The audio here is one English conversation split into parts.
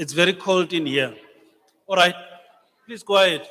It's very cold in here. All right, please go ahead.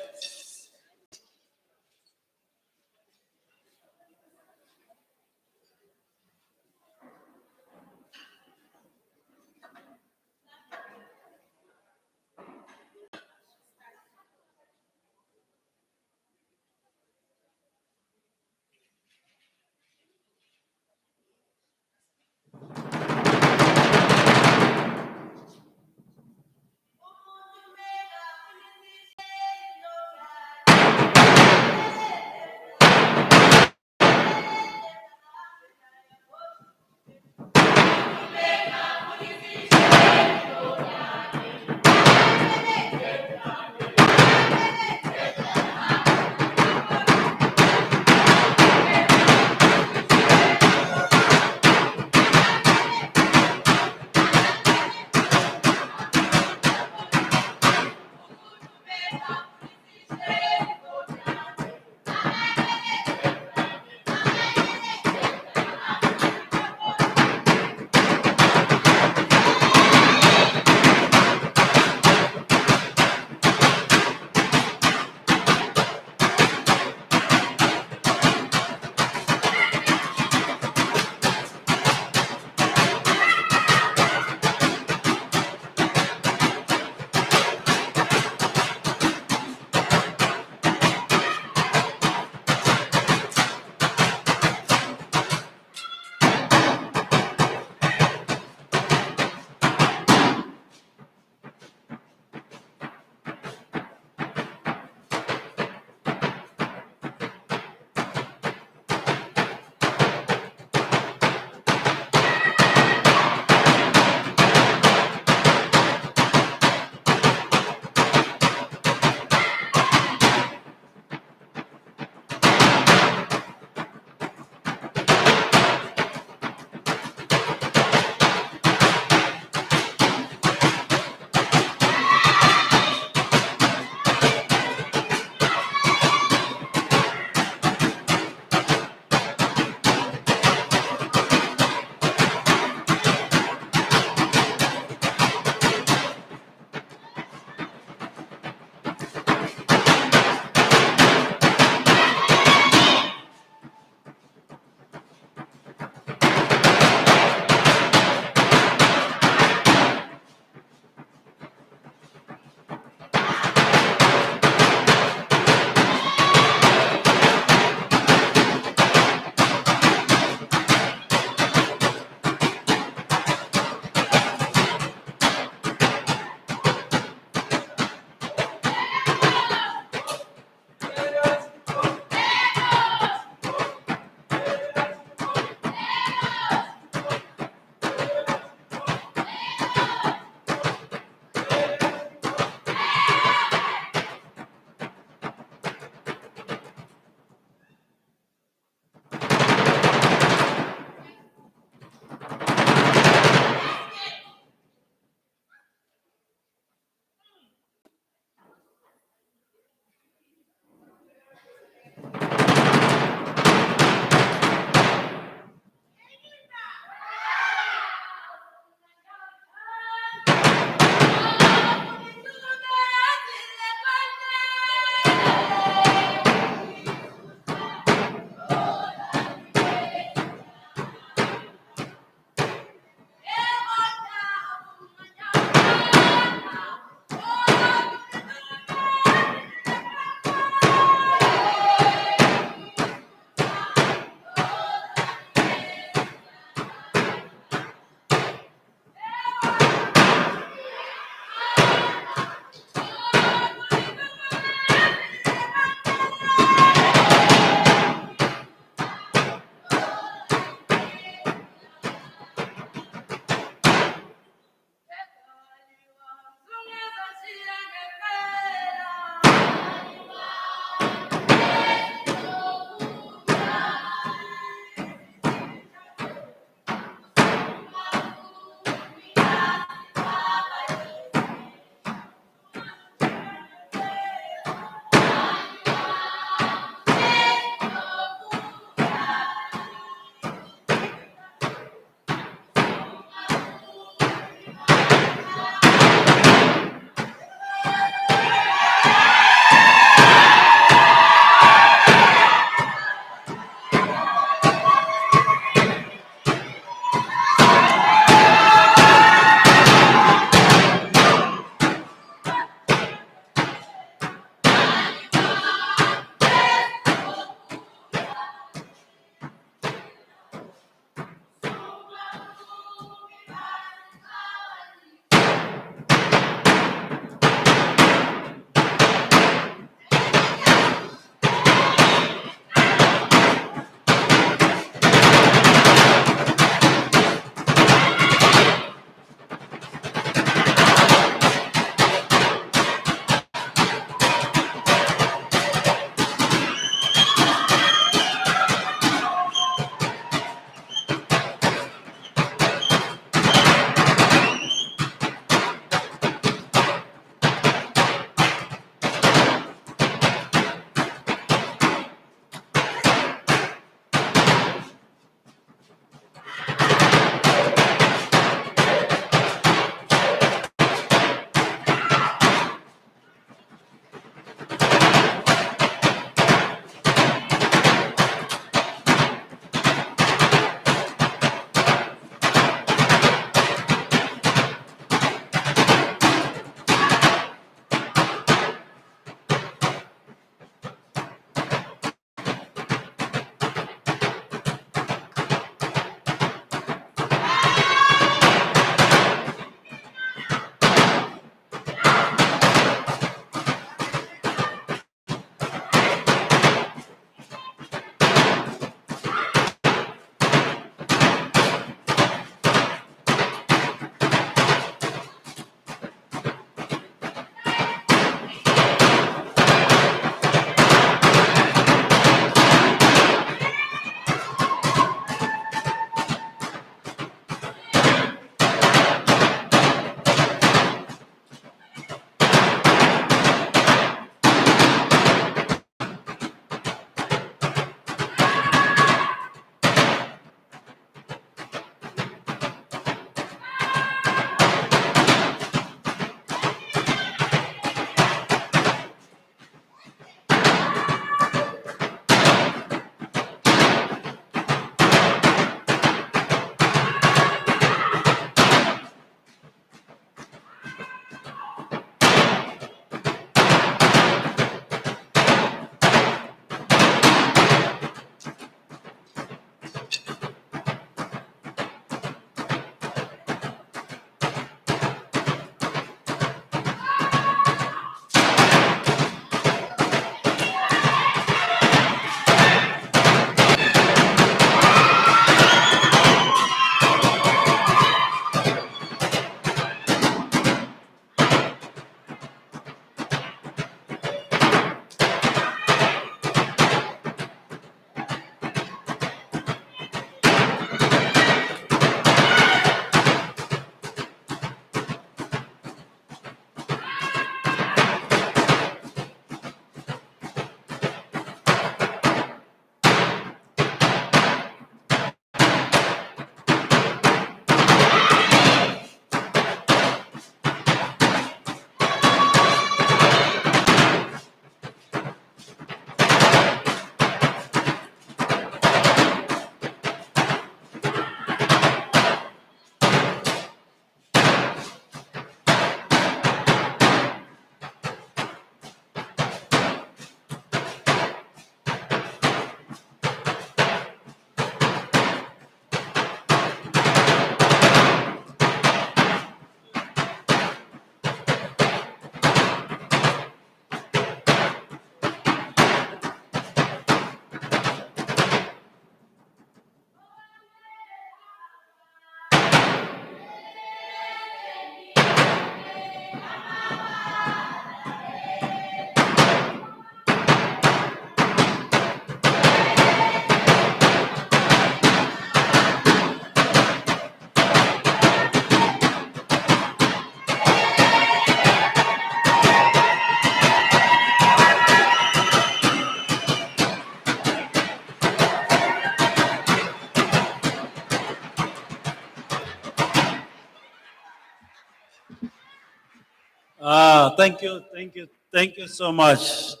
Thank you so much.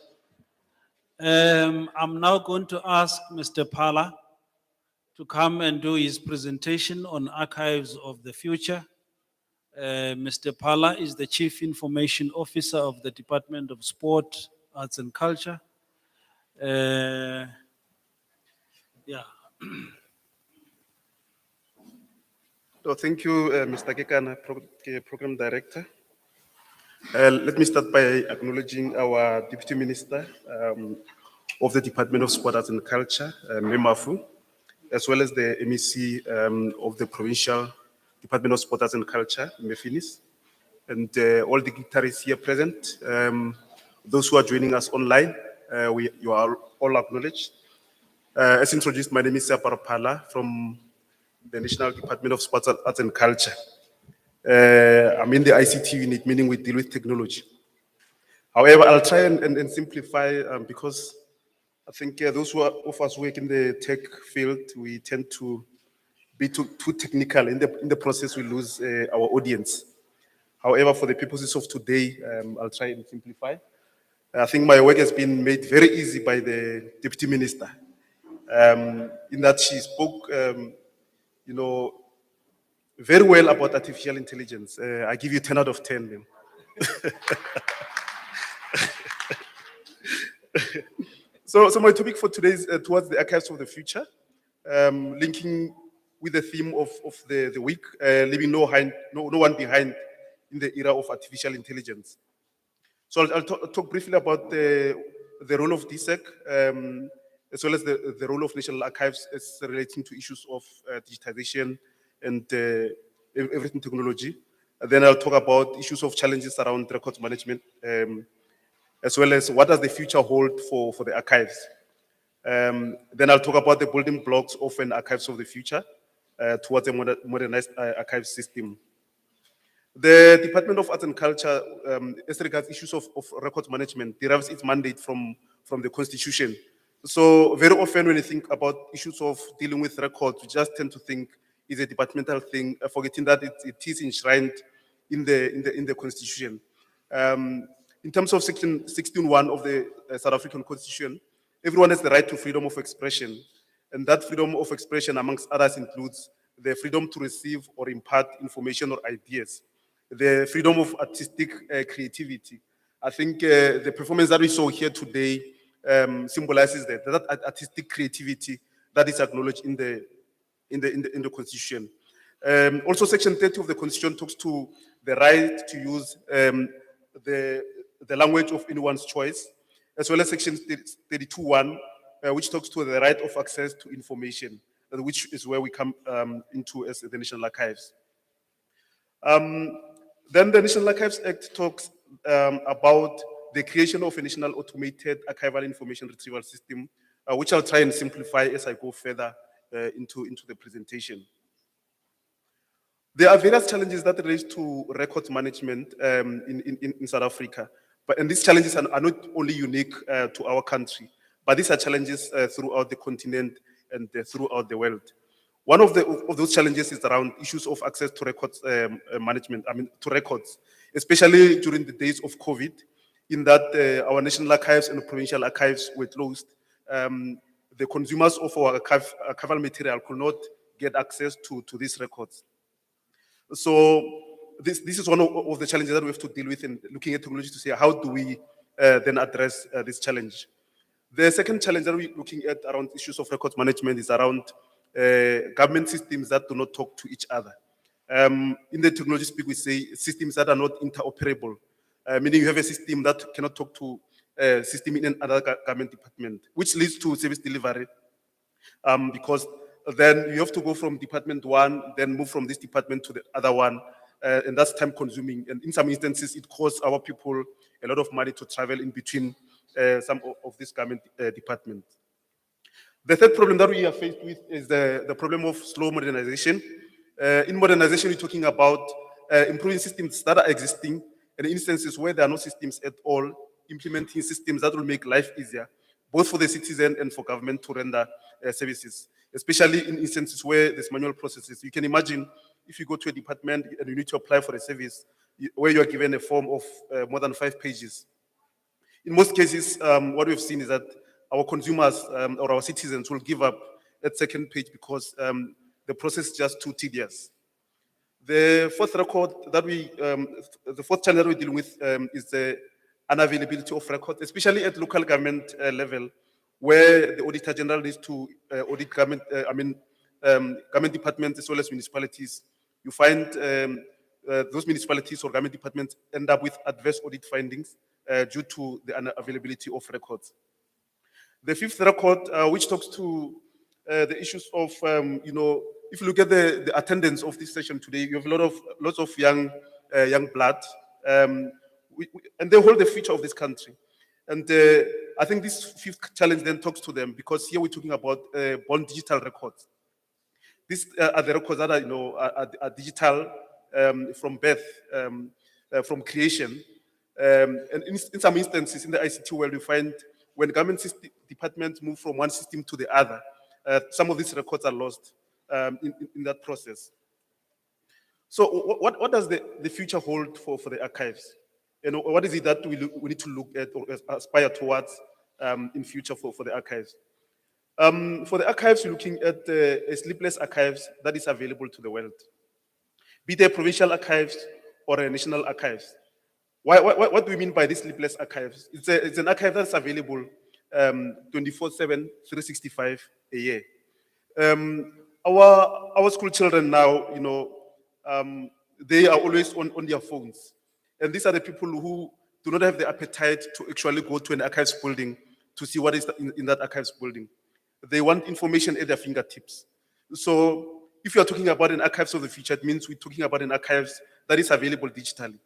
I'm now going to ask Mr. Pala to come and do his presentation on archives of the future. Mr. Pala is the Chief Information Officer of the Department of Sport, Arts and Culture. Yeah. So thank you, Mr. Kekana, Program Director. Let me start by acknowledging our Deputy Minister of the Department of Sport, Arts and Culture, Memafu, as well as the MEC of the Provincial Department of Sport, Arts and Culture, Mefinis, and all the dignitaries here present. Those who are joining us online, you are all acknowledged. As introduced, my name is Sapar Pala from the National Department of Sports, Arts and Culture. I'm in the ICT unit, meaning we deal with technology. However, I'll try and simplify because I think those of us who work in the tech field, we tend to be too technical. In the process, we lose our audience. However, for the purposes of today, I'll try and simplify. I think my work has been made very easy by the Deputy Minister, in that she spoke, very well about artificial intelligence. I give you 10 out of 10. Then. So my topic for today is towards the archives of the future, linking with the theme of the week, leaving no one behind in the era of artificial intelligence. So I'll talk briefly about the role of DSEC, as well as the role of National Archives as relating to issues of digitization and everything technology. And then I'll talk about issues of challenges around records management, as well as what does the future hold for the archives. Then I'll talk about the building blocks of an archives of the future towards a modernized archive system. The Department of Arts and Culture, as regards issues of records management, derives its mandate from the Constitution. So very often when you think about issues of dealing with records, you just tend to think it's a departmental thing, forgetting that it is enshrined in the Constitution. In terms of Section 16.1 of the South African Constitution, everyone has the right to freedom of expression. And that freedom of expression, amongst others, includes the freedom to receive or impart information or ideas, the freedom of artistic creativity. I think the performance that we saw here today symbolizes that artistic creativity that is acknowledged in the Constitution. Also, Section 30 of the Constitution talks to the right to use the language of anyone's choice, as well as Section 32.1, which talks to the right of access to information, which is where we come into as the National Archives. Then the National Archives Act talks about the creation of a national automated archival information retrieval system, which I'll try and simplify as I go further into the presentation. There are various challenges that relate to records management in South Africa, and these challenges are not only unique to our country, but these are challenges throughout the continent and throughout the world. One of those challenges is around issues of access to records management, to records, especially during the days of COVID, in that our national archives and provincial archives were closed. The consumers of our archival material could not get access to these records. So this is one of the challenges that we have to deal with in looking at technology to say how do we then address this challenge. The second challenge that we're looking at around issues of records management is around government systems that do not talk to each other. In the technology speak, we say systems that are not interoperable, meaning you have a system that cannot talk to a system in another government department, which leads to service delivery, because then you have to go from department one, then move from this department to the other one, and that's time consuming. And in some instances, it costs our people a lot of money to travel in between some of these government departments. The third problem that we are faced with is the problem of slow modernization. In modernization, we're talking about improving systems that are existing, and in instances where there are no systems at all, implementing systems that will make life easier, both for the citizen and for government to render services, especially in instances where there's manual processes. You can imagine if you go to a department and you need to apply for a service where you are given a form of more than 5 pages. In most cases, what we've seen is that our consumers or our citizens will give up at second page because the process is just too tedious. The fourth record that the fourth challenge that we're dealing with is the unavailability of records, especially at local government level, where the Auditor General needs to audit government, government departments as well as municipalities. You find those municipalities or government departments end up with adverse audit findings due to the unavailability of records. The fifth record, which talks to the issues of, if you look at the attendance of this session today, you have lots of young blood, and they hold the future of this country. And I think this fifth challenge then talks to them, because here we're talking about born digital records. These are the records that are digital from birth, from creation. And in some instances in the ICT world, we find when government departments move from one system to the other, some of these records are lost in that process. So what does the future hold for the archives? What is it that we need to look at or aspire towards in future for the archives? For the archives, we're looking at a sleepless archives that is available to the world, be they provincial archives or national archives. What do we mean by these sleepless archives? It's an archive that's available 24/7, 365 a year. Our school children now, they are always on their phones. And these are the people who do not have the appetite to actually go to an archives building to see what is in that archives building. They want information at their fingertips. So if you're talking about an archives of the future, it means we're talking about an archives that is available digitally.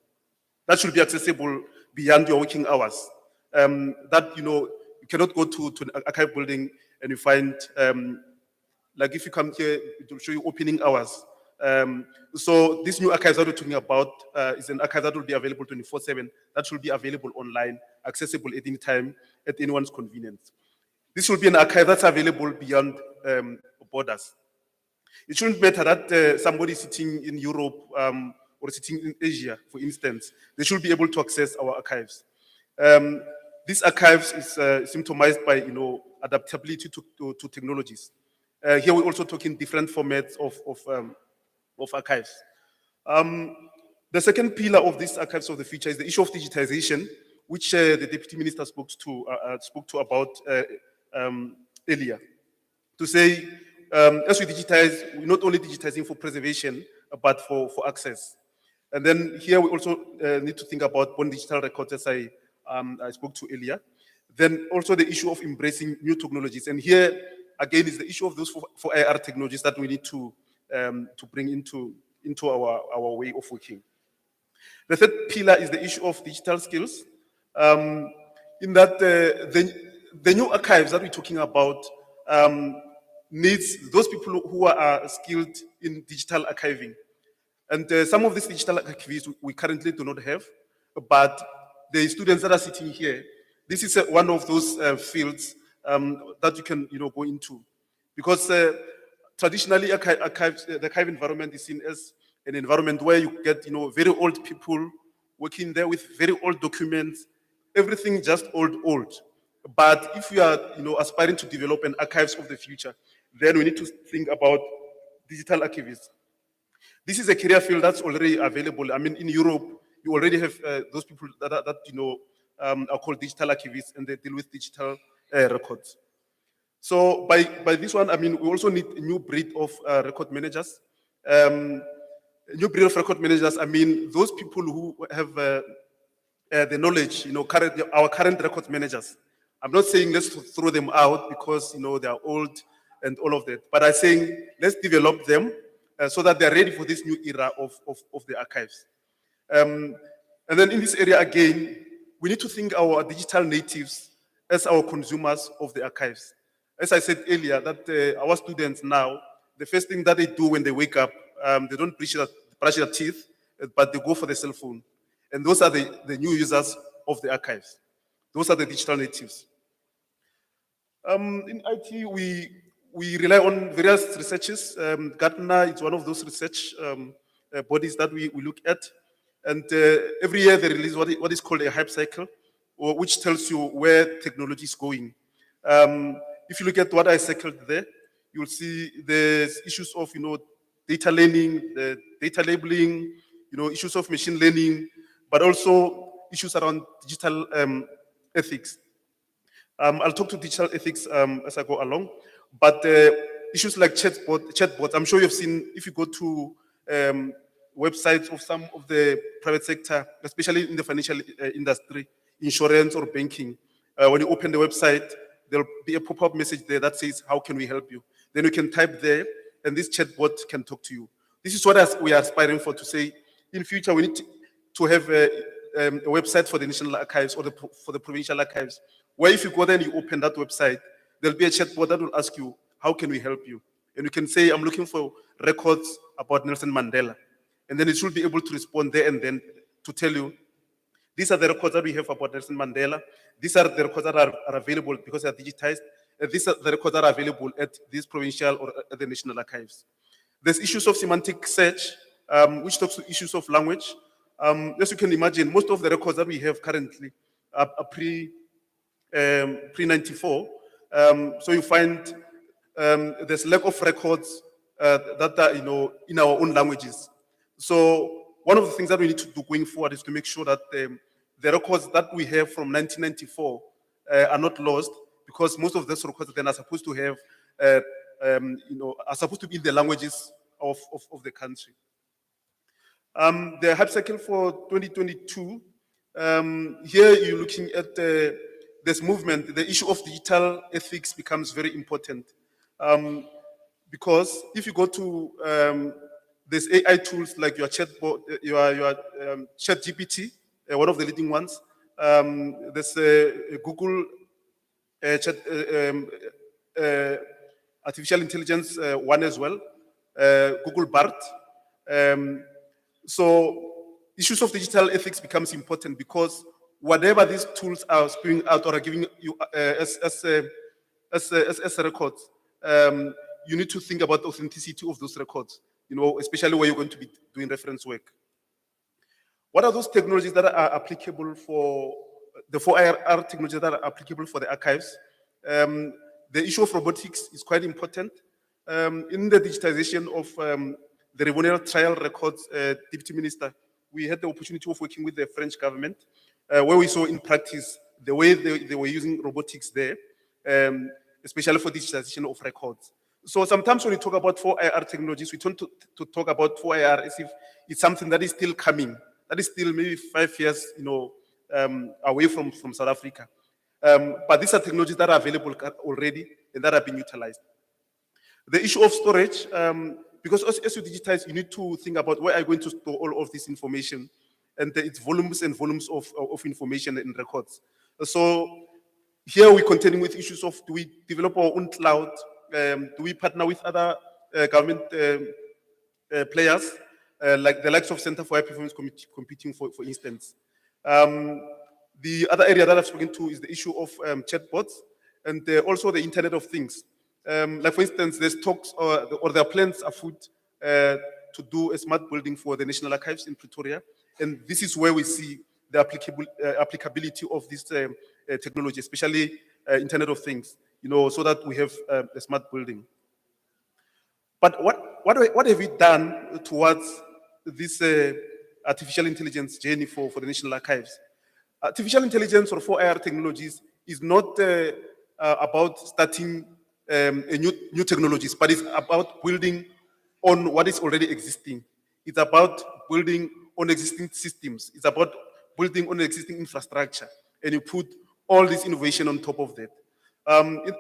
That should be accessible beyond your working hours. You cannot go to an archive building and you find, like if you come here, it will show you opening hours. So this new archive that we're talking about is an archive that will be available 24/7, that will be available online, accessible at any time, at anyone's convenience. This will be an archive that's available beyond borders. It shouldn't matter that somebody sitting in Europe or sitting in Asia, for instance, they should be able to access our archives. These archives is symptomized by adaptability to technologies. Here we're also talking different formats of archives. The second pillar of these archives of the future is the issue of digitization, which the Deputy Minister spoke to about earlier. To say, as we digitize, we're not only digitizing for preservation, but for access. And then here we also need to think about born digital records, as I spoke to earlier. Then also the issue of embracing new technologies. And here, again, is the issue of those for AR technologies that we need to bring into our way of working. The third pillar is the issue of digital skills. In that the new archives that we're talking about needs those people who are skilled in digital archiving. And some of these digital archivists we currently do not have, but the students that are sitting here, this is one of those fields that you can go into. Because traditionally, the archive environment is seen as an environment where you get very old people working there with very old documents, everything just old. But if you are aspiring to develop an archives of the future, then we need to think about digital archivists. This is a career field that's already available. I mean, in Europe, you already have those people that are called digital archivists, and they deal with digital records. So by this one, I mean, we also need a new breed of record managers. A new breed of record managers, I mean, those people who have the knowledge, our current record managers. I'm not saying let's throw them out because, they are old and all of that, but I'm saying let's develop them so that they're ready for this new era of the archives. And then in this area, again, we need to think our digital natives as our consumers of the archives. As I said earlier, that our students now, the first thing that they do when they wake up, they don't brush their teeth, but they go for the cell phone. And those are the new users of the archives. Those are the digital natives. In IT, we rely on various researches. Gartner is one of those research bodies that we look at. And every year they release what is called a hype cycle, which tells you where technology is going. If you look at what I circled there, you'll see there's issues of, data learning, data labeling, issues of machine learning, but also issues around digital ethics. I'll talk to digital ethics as I go along, but issues like chatbots, I'm sure you've seen, if you go to websites of some of the private sector, especially in the financial industry, insurance or banking, when you open the website, there'll be a pop-up message there that says, how can we help you? Then you can type there, and this chatbot can talk to you. This is what we are aspiring for, to say, in future, we need to have a website for the National Archives or for the Provincial Archives, where if you go there and you open that website, there'll be a chatbot that will ask you, how can we help you? And you can say, I'm looking for records about Nelson Mandela. And then it should be able to respond there and then to tell you, these are the records that we have about Nelson Mandela. These are the records that are available because they are digitized. And these are the records that are available at these provincial or at the National Archives. There's issues of semantic search, which talks to issues of language. As you can imagine, most of the records that we have currently are pre-94. So you find there's lack of records that are, in our own languages. So one of the things that we need to do going forward is to make sure that the records that we have from 1994 are not lost, because most of those records then are supposed to have, are supposed to be in the languages of the country. The hype cycle for 2022, here you're looking at this movement. The issue of digital ethics becomes very important, because if you go to there's AI tools like your chatbot, your ChatGPT, one of the leading ones. There's a Google artificial intelligence one as well, Google Bard. So issues of digital ethics becomes important, because whatever these tools are spewing out or are giving you as records, you need to think about the authenticity of those records, especially where you're going to be doing reference work. What are those technologies that are applicable for the 4IR technologies that are applicable for the archives? The issue of robotics is quite important. In the digitization of the Rivonial trial records, Deputy Minister, we had the opportunity of working with the French government, where we saw in practice the way they were using robotics there, especially for digitization of records. So sometimes when we talk about 4IR technologies, we tend to talk about 4IR as if it's something that is still coming, that is still maybe 5 years, away from South Africa. But these are technologies that are available already and that are being utilized. The issue of storage, because as you digitize, you need to think about where are you going to store all of this information, and it's volumes and volumes of information and records. So here we're contending with issues of, do we develop our own cloud? Do we partner with other government players, like the likes of Center for High Performance Computing, for instance? The other area that I've spoken to is the issue of chatbots, and also the Internet of Things. Like, for instance, there's talks or there are plans afoot to do a smart building for the National Archives in Pretoria, and this is where we see the applicability of this technology, especially Internet of Things, so that we have a smart building. But what have we done towards this artificial intelligence journey for the National Archives? Artificial intelligence or 4IR technologies is not about starting a new technologies, but it's about building on what is already existing. It's about building on existing systems. It's about building on existing infrastructure, and you put all this innovation on top of that.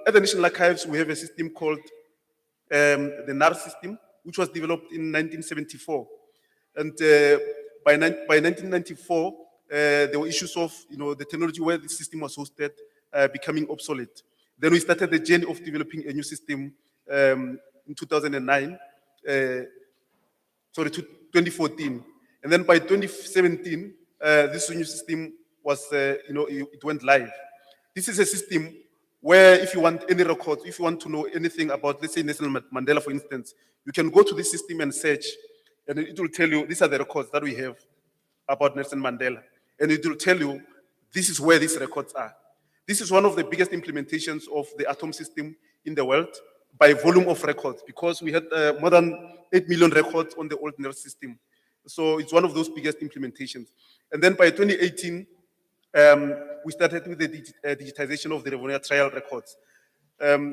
At the National Archives, we have a system called the NAR system, which was developed in 1974. And by 1994, there were issues of the technology where the system was hosted becoming obsolete. Then we started the journey of developing a new system in 2009, 2014. And then by 2017, this new system was, it went live. This is a system where if you want any records, if you want to know anything about, let's say, Nelson Mandela, for instance, you can go to this system and search, and it will tell you, these are the records that we have about Nelson Mandela. And it will tell you, this is where these records are. This is one of the biggest implementations of the ATOM system in the world by volume of records, because we had more than 8 million records on the old NERS system. So it's one of those biggest implementations. And then by 2018, we started with the digitization of the Rivonia trial records.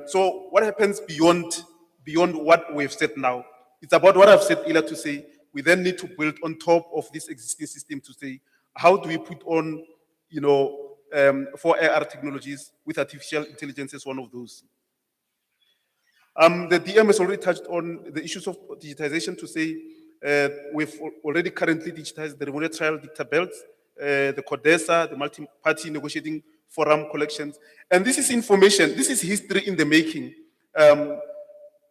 So what happens beyond what we've said now? It's about what I've said earlier to say, we then need to build on top of this existing system to say, how do we put on, for AR technologies with artificial intelligence as one of those. The DM has already touched on the issues of digitization to say, we've already currently digitized the Rivonia trial dicta belts, the CODESA, the multi-party negotiating forum collections. And this is information, this is history in the making,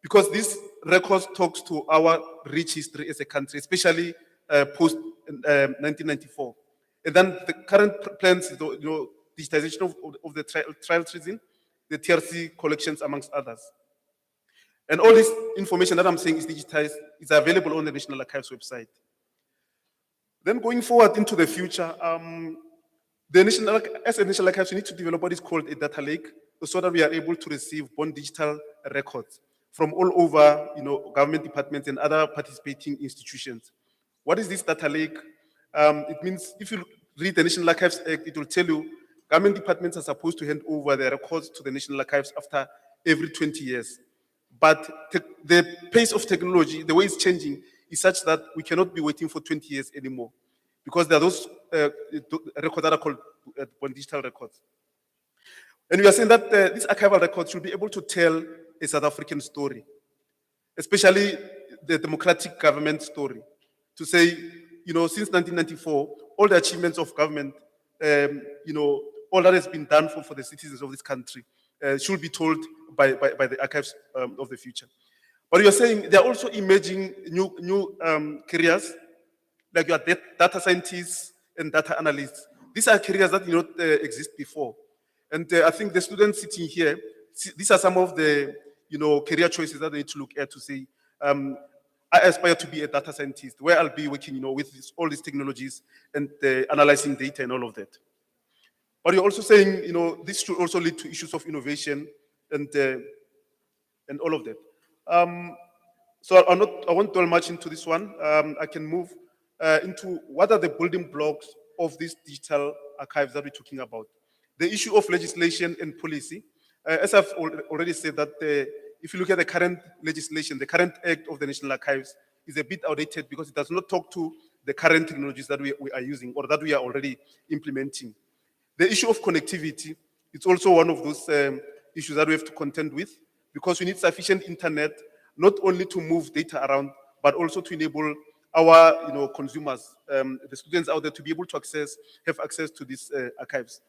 because this record talks to our rich history as a country, especially post 1994. And then the current plans is digitization of the trial treason, the TRC collections, amongst others. And all this information that I'm saying is digitized, is available on the National Archives website. Then going forward into the future, as a National Archives, we need to develop what is called a data lake, so that we are able to receive born digital records from all over, government departments and other participating institutions. What is this data lake? It means if you read the National Archives Act, it will tell you government departments are supposed to hand over their records to the National Archives after every 20 years. But the pace of technology, the way it's changing, is such that we cannot be waiting for 20 years anymore, because there are those records that are called digital records. And we are saying that these archival records should be able to tell a South African story, especially the democratic government story, to say, since 1994, all the achievements of government, all that has been done for the citizens of this country should be told by the archives of the future. But you're saying there are also emerging new careers, like your data scientists and data analysts. These are careers that did not exist before. And I think the students sitting here, these are some of the career choices that they need to look at to say, I aspire to be a data scientist, where I'll be working with all these technologies and analyzing data and all of that. But you're also saying, this should also lead to issues of innovation and all of that. So I won't dwell much into this one. I can move into what are the building blocks of these digital archives that we're talking about. The issue of legislation and policy. As I've already said, that if you look at the current legislation, the current act of the National Archives is a bit outdated because it does not talk to the current technologies that we are using or that we are already implementing. The issue of connectivity, it's also one of those issues that we have to contend with, because we need sufficient internet, not only to move data around, but also to enable our consumers, the students out there, to be able to have access to these archives.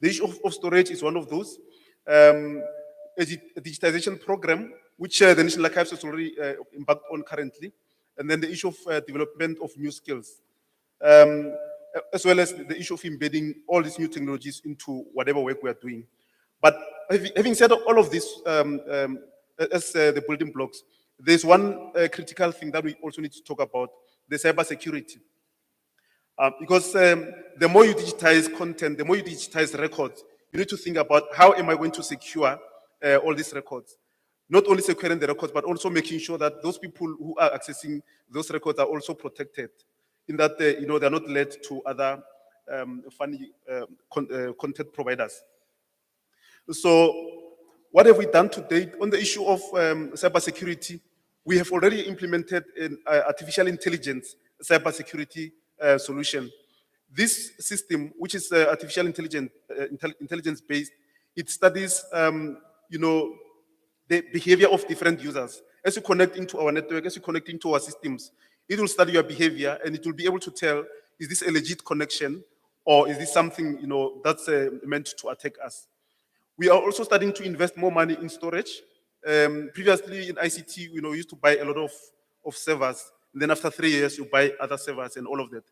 The issue of storage is one of those. A digitization program, which the National Archives has already embarked on currently, and then the issue of development of new skills, as well as the issue of embedding all these new technologies into whatever work we are doing. But having said all of this, as the building blocks, there's one critical thing that we also need to talk about, the cybersecurity. Because the more you digitize content, the more you digitize records, you need to think about how am I going to secure all these records. Not only securing the records, but also making sure that those people who are accessing those records are also protected, in that they're not led to other funny content providers. So what have we done to date on the issue of cybersecurity? We have already implemented an artificial intelligence cybersecurity solution. This system, which is artificial intelligence based, it studies the behavior of different users. As you connect into our network, as you connect into our systems, it will study your behavior and it will be able to tell, is this a legit connection or is this something that's meant to attack us? We are also starting to invest more money in storage. Previously in ICT, we used to buy a lot of servers. And then after 3 years, you buy other servers and all of that.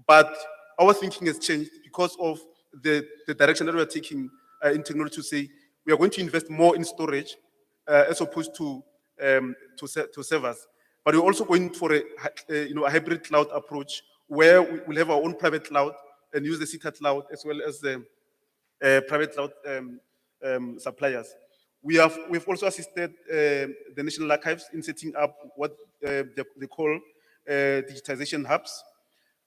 But our thinking has changed because of the direction that we are taking in technology to say, we are going to invest more in storage as opposed to servers. But we're also going for a hybrid cloud approach where we will have our own private cloud and use the SITA cloud as well as the private cloud suppliers. We've also assisted the National Archives in setting up what they call digitization hubs.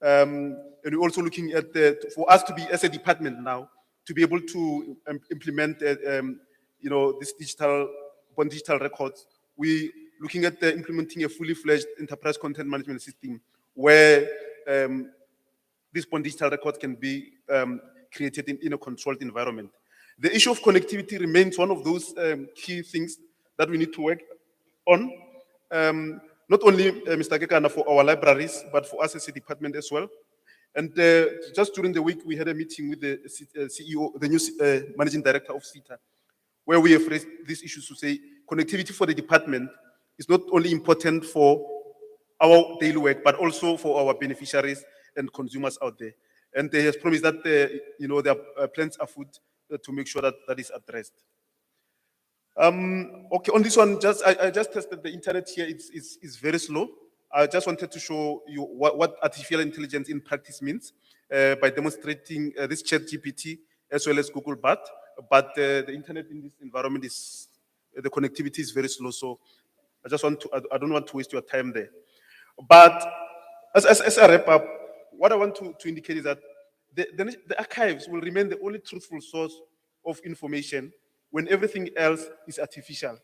And we're also looking at for us to be as a department now to be able to implement this digital records. We looking at implementing a fully fledged enterprise content management system where these digital records can be created in a controlled environment. The issue of connectivity remains one of those key things that we need to work on. Not only, Mr. Kekana, for our libraries, but for us as a department as well. And just during the week, we had a meeting with the CEO, the new managing director of SITA, where we have raised these issues to say connectivity for the department is not only important for our daily work, but also for our beneficiaries and consumers out there. And they have promised that their plans are afoot to make sure that that is addressed. Okay, on this one, I just tested the internet here. It's very slow. I just wanted to show you what artificial intelligence in practice means by demonstrating this ChatGPT as well as Google Bard. But the internet in this environment the connectivity is very slow. So I don't want to waste your time there. But as I wrap up, what I want to indicate is that the archives will remain the only truthful source of information when everything else is artificial.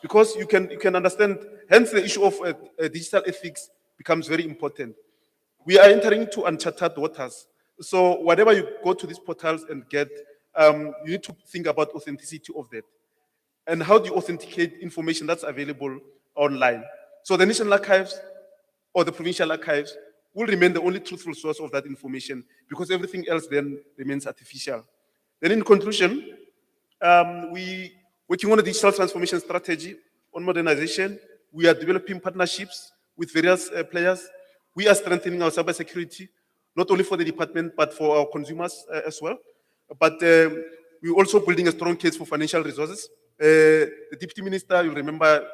Because you can understand, hence the issue of digital ethics becomes very important. We are entering into uncharted waters. So whatever you go to these portals and get, you need to think about authenticity of that. And how do you authenticate information that's available online? So the National Archives or the provincial archives will remain the only truthful source of that information because everything else then remains artificial. Then in conclusion, we working on a digital transformation strategy on modernization. We are developing partnerships with various players. We are strengthening our cybersecurity, not only for the department, but for our consumers as well. But we're also building a strong case for financial resources. The Deputy Minister, you remember,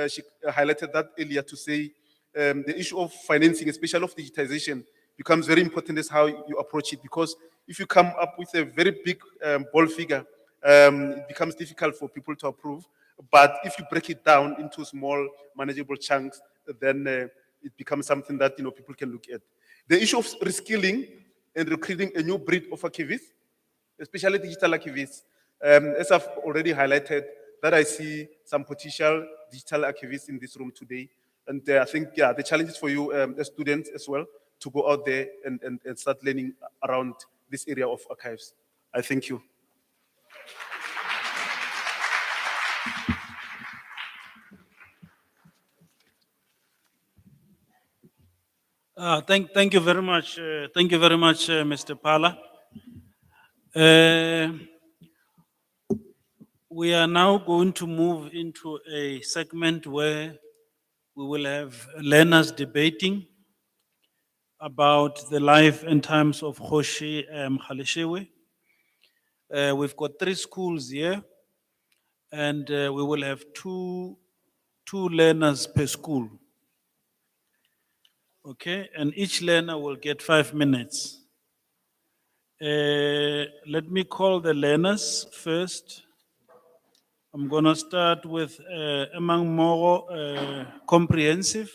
she highlighted that earlier to say the issue of financing, especially of digitization, becomes very important as how you approach it. Because if you come up with a very big ball figure, it becomes difficult for people to approve. But if you break it down into small, manageable chunks, then it becomes something that people can look at. The issue of reskilling and recruiting a new breed of archivists, especially digital archivists, as I've already highlighted, that I see some potential digital archivists in this room today. And I think, the challenge is for you as students as well to go out there and start learning around this area of archives. I thank you. Thank you very much. Thank you very much, Mr. Pala. We are now going to move into a segment where we will have learners debating about the life and times of Kgoshi Mkhaleshiwe. We've got 3 schools here, and we will have two learners per school. Okay, and each learner will get 5 minutes. Let me call the learners first. I'm gonna start with Emang Moro Comprehensive.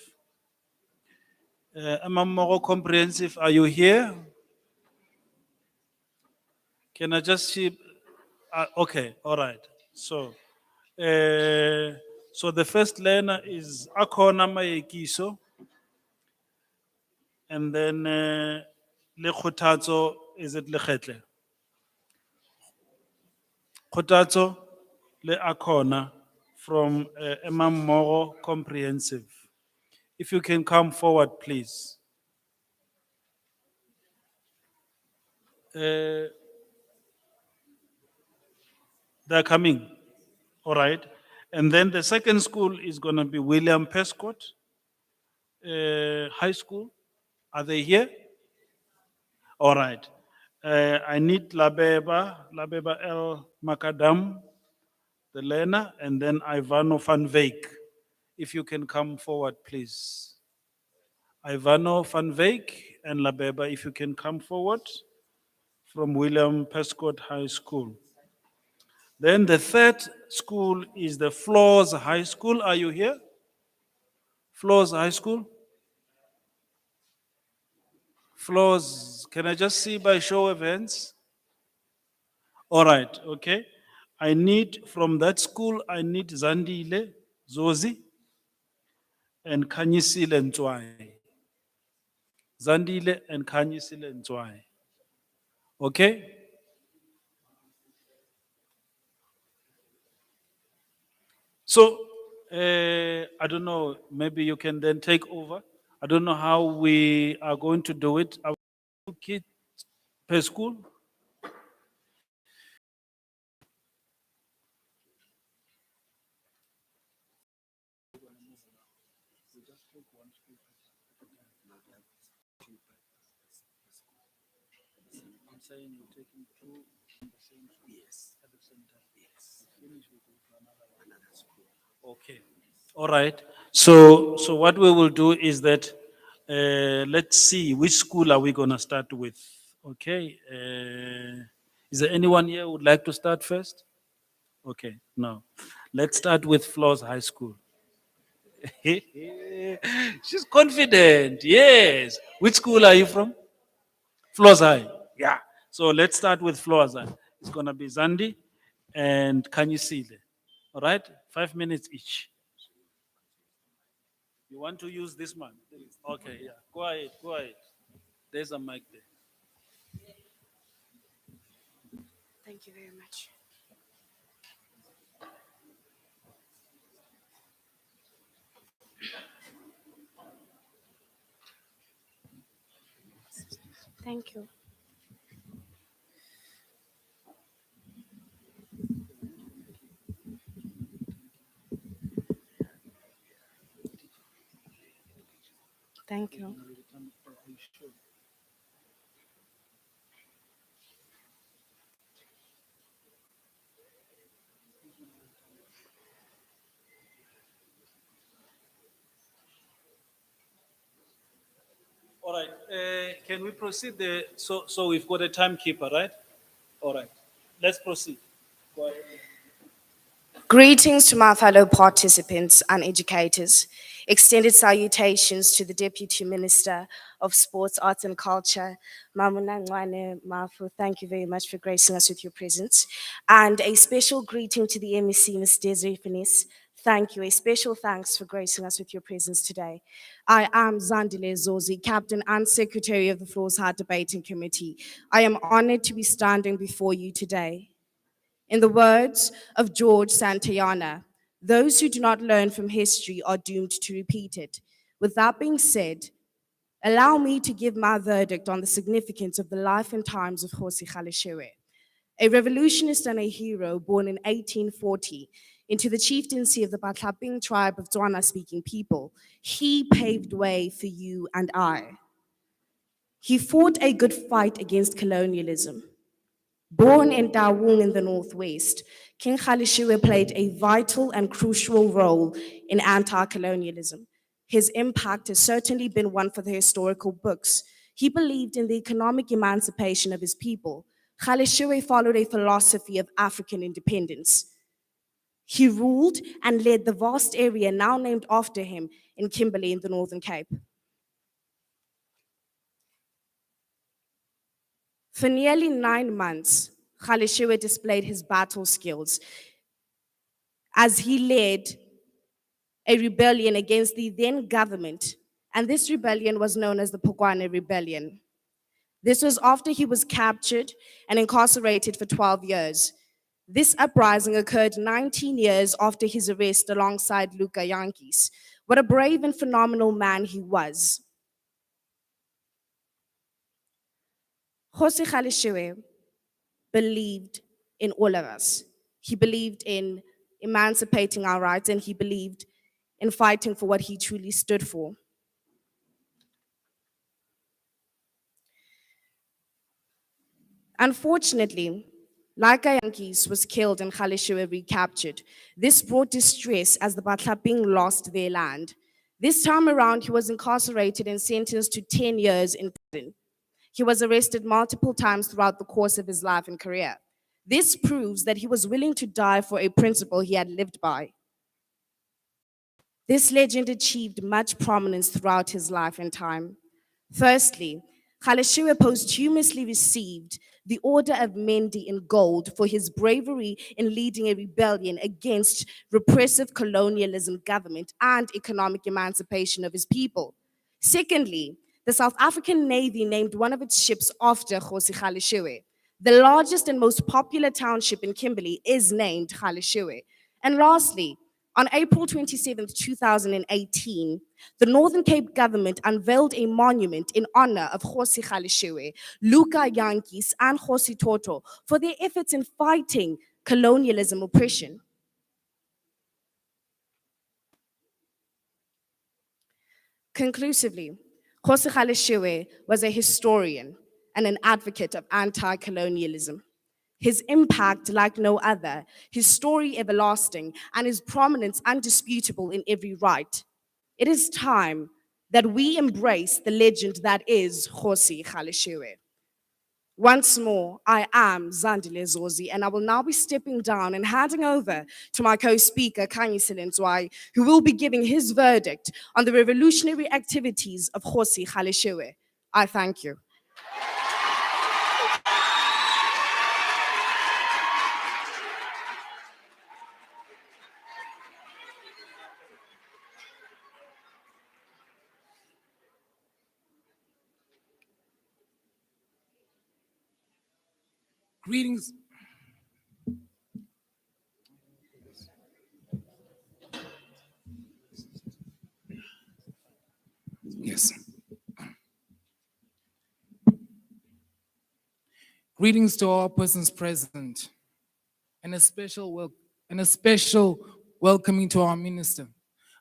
Emang Moro Comprehensive, are you here? Can I just see? Okay, all right. So the first learner is Akona Mayekiso. And then Le Kgothatso, is it Lekgetle? Kgothatso Le Akona from Emang Moro Comprehensive. If you can come forward, please. They're coming, all right. And then the second school is going to be William Prescott High School. Are they here? All right. I need Labeba L. Macadam the learner, and then Ivano van Wyk. If you can come forward, please. Ivano van Wyk and Labeba, if you can come forward from William Prescott High School. Then the third school is the Floors High School. Are you here? Floors High School? Floors, can I just see by show of hands? All right, okay. I need, from that school, I need Zandile, Zozi, and Kanyisile Ntswai. Zandile and Kanyisile Ntswai. Okay? So, I don't know, maybe you can then take over. I don't know how we are going to do it. Our kids per school? I'm saying you're taking two from the same school. Yes. At the same time. Yes. Finish, we go to another school. Okay. All right. So what we will do is that, let's see, which school are we gonna start with? Okay. Is there anyone here who would like to start first? Okay, no. Let's start with Floors High School. She's confident. Yes. Which school are you from? Floors High. Yeah. So let's start with Floors High. It's gonna be Zandi and Kanyisile. All right? 5 minutes each. You want to use this one? Okay, yeah. Go ahead, go ahead. There's a mic there. Thank you very much. Thank you. Thank you. All right, can we proceed there? So we've got a timekeeper, right? All right, let's proceed. Go ahead. Greetings to my fellow participants and educators. Extended salutations to the Deputy Minister of Sports, Arts and Culture, Mamuna Ngwane Mafu. Thank you very much for gracing us with your presence. And a special greeting to the MEC, Ms. Desiree Finis. Thank you. A special thanks for gracing us with your presence today. I am Zandile Zozi, Captain and Secretary of the Floors High Debating Committee. I am honored to be standing before you today. In the words of George Santayana, those who do not learn from history are doomed to repeat it. With that being said, allow me to give my verdict on the significance of the life and times of Kgosi Kgaleshewe, a revolutionist and a hero born in 1840 into the chieftaincy of the Batlaping tribe of Tswana-speaking people. He paved way for you and I. He fought a good fight against colonialism. Born in Daewoo in the Northwest, King Kgaleshewe played a vital and crucial role in anti-colonialism. His impact has certainly been one for the historical books. He believed in the economic emancipation of his people. Kgaleshewe followed a philosophy of African independence. He ruled and led the vast area now named after him in Kimberley in the Northern Cape. For nearly 9 months, Kgaleshewe displayed his battle skills as he led a rebellion against the then government, and this rebellion was known as the Pokwane Rebellion. This was after he was captured and incarcerated for 12 years. This uprising occurred 19 years after his arrest alongside Luka Yankees. What a brave and phenomenal man he was. Kgosi Kgaleshewe believed in all of us. He believed in emancipating our rights, and he believed in fighting for what he truly stood for. Unfortunately, Laika Yankees was killed and Galeshewe recaptured. This brought distress as the Batlaping lost their land. This time around, he was incarcerated and sentenced to 10 years in prison. He was arrested multiple times throughout the course of his life and career. This proves that he was willing to die for a principle he had lived by. This legend achieved much prominence throughout his life and time. Firstly, Galeshewe posthumously received the Order of Mendi in gold for his bravery in leading a rebellion against repressive colonialism government and economic emancipation of his people. Secondly, the South African Navy named one of its ships after Kgosi Galeshewe. The largest and most popular township in Kimberley is named Galeshewe. And lastly, on April 27, 2018, the Northern Cape government unveiled a monument in honor of Kgosi Galeshewe, Luka Yankees, and Kgosi Toto for their efforts in fighting colonialism oppression. Conclusively, Kgosi Galeshewe was a historian and an advocate of anti-colonialism. His impact like no other, his story everlasting, and his prominence undisputable in every right. It is time that we embrace the legend that is Kgosi Galeshewe. Once more, I am Zandile Zozi, and I will now be stepping down and handing over to my co-speaker, Khanyisile Ntswai, who will be giving his verdict on the revolutionary activities of Kgosi Galeshewe. I thank you. Greetings. Yes. Greetings to all persons present, and a special welcoming to our minister.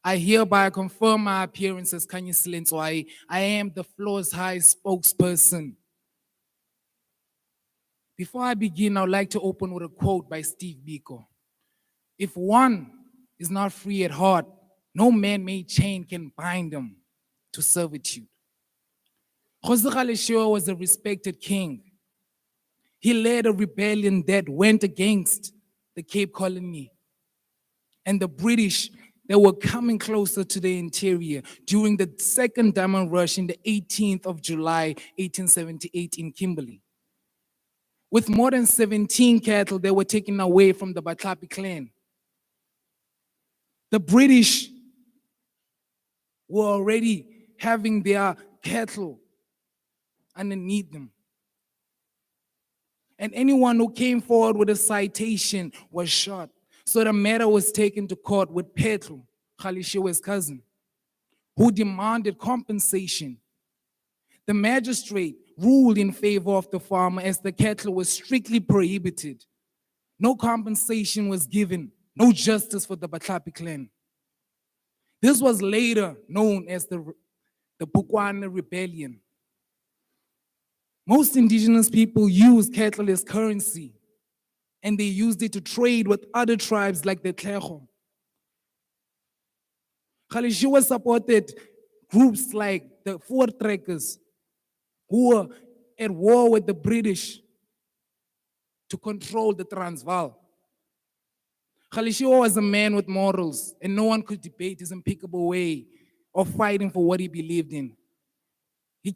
I hereby confirm my appearance as Khanyisile Ntswai. I am the floor's high spokesperson. Before I begin, I would like to open with a quote by Steve Biko. If one is not free at heart, no man-made chain can bind them to servitude. Kgosi Galeshewe was a respected king. He led a rebellion that went against the Cape Colony and the British that were coming closer to the interior during the Second Diamond Rush in the 18th of July, 1878 in Kimberley. With more than 17 cattle that were taken away from the Batlapi clan. The British were already having their cattle underneath them. And anyone who came forward with a citation was shot. So the matter was taken to court with Petro, Galeshewe's cousin, who demanded compensation. The magistrate ruled in favor of the farmer as the cattle was strictly prohibited. No compensation was given, no justice for the Batlapi clan. This was later known as the Bukwana Rebellion. Most indigenous people used cattle as currency, and they used it to trade with other tribes like the Tlego. Galeshewe supported groups like the Voortrekkers, who were at war with the British to control the Transvaal. Galeshewe was a man with morals, and no one could debate his impeccable way of fighting for what he believed in. He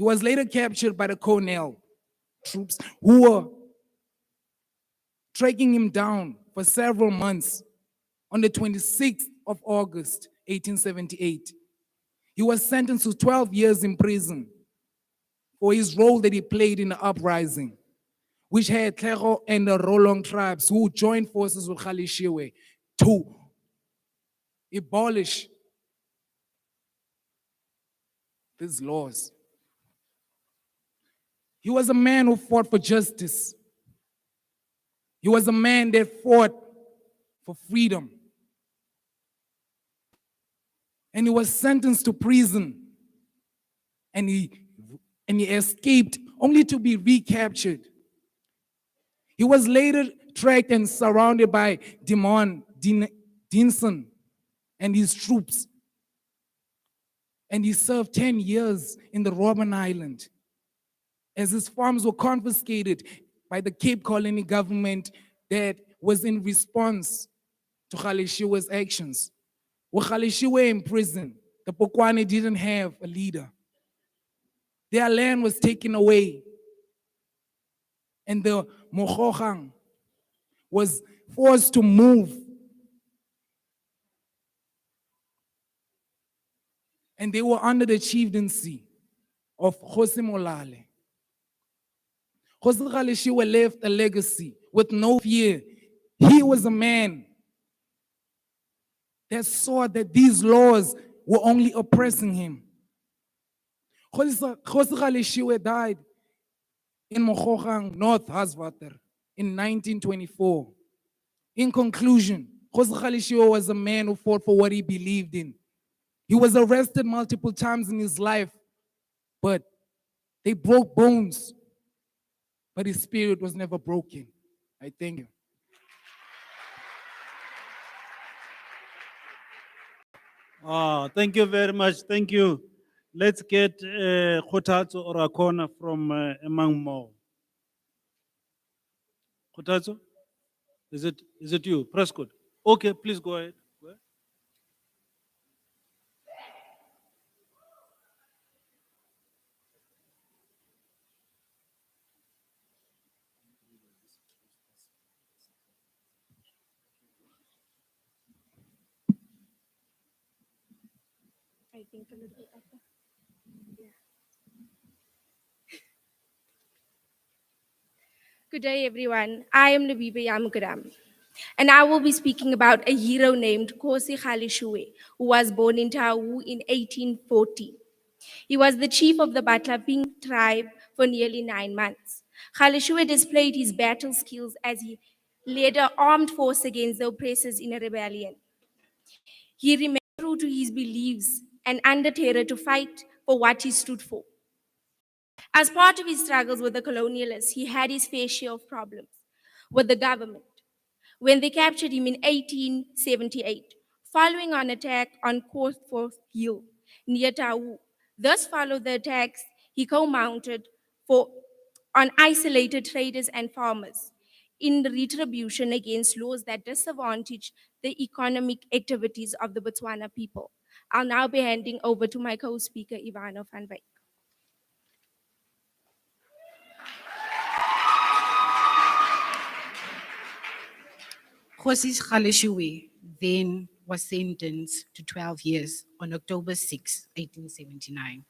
was later captured by the Cornell troops who were tracking him down for several months. On the 26th of August, 1878, he was sentenced to 12 years in prison for his role that he played in the uprising, which had Tlego and the Rolong tribes who joined forces with Galeshewe to abolish these laws. He was a man who fought for justice. He was a man that fought for freedom. And he was sentenced to prison. And he escaped only to be recaptured. He was later tracked and surrounded by Dinson and his troops. And he served 10 years in the Robben Island as his farms were confiscated by the Cape Colony government that was in response to Kgaleshiwe's actions. With Kgaleshiwe in prison, the Pokwane didn't have a leader. Their land was taken away, and the Mogogang was forced to move. And they were under the chieftaincy of Kgosi Molale. Kgosi Kgaleshiwe left a legacy with no fear. He was a man that saw that these laws were only oppressing him. Kgosi Kgaleshiwe died in Mogogang, North Haswater, in 1924. In conclusion, Kgosi Kgaleshiwe was a man who fought for what he believed in. He was arrested multiple times in his life, but they broke bones. But his spirit was never broken. I thank you. Thank you very much. Thank you. Let's get Kgothatso Orakona from among more. Kgothatso, is it you? Prescott. Okay, please go ahead. Go ahead. I think a little bit upper. Yeah. Good day, everyone. I am Labiba Yamukuram, and I will be speaking about a hero named Kgosi Kgaleshiwe, who was born in Tau in 1840. He was the chief of the Batlaping tribe for nearly 9 months. Kgaleshiwe displayed his battle skills as he led an armed force against the oppressors in a rebellion. He remained true to his beliefs and under terror to fight for what he stood for. As part of his struggles with the colonialists, he had his fair share of problems with the government when they captured him in 1878, following an attack on Cotsworth Hill near Tau. Thus followed the attacks he co-mounted on isolated traders and farmers in retribution against laws that disadvantaged the economic activities of the Botswana people. I'll now be handing over to my co-speaker, Ivano van Wyk. Kgosi Kgaleshiwe then was sentenced to 12 years on October 6, 1879.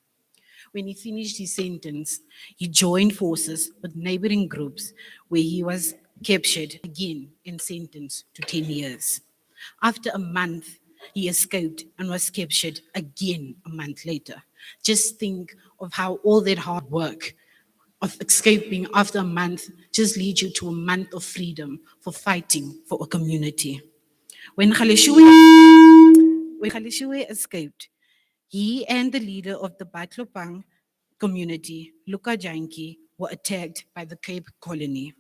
When he finished his sentence, he joined forces with neighboring groups where he was captured again and sentenced to 10 years. After a month, he escaped and was captured again a month later. Just think of how all that hard work of escaping after a month just leads you to a month of freedom for fighting for a community. When Kgaleshiwe escaped, he and the leader of the Batlopang community, Luka Janki, were attacked by the Cape Colony.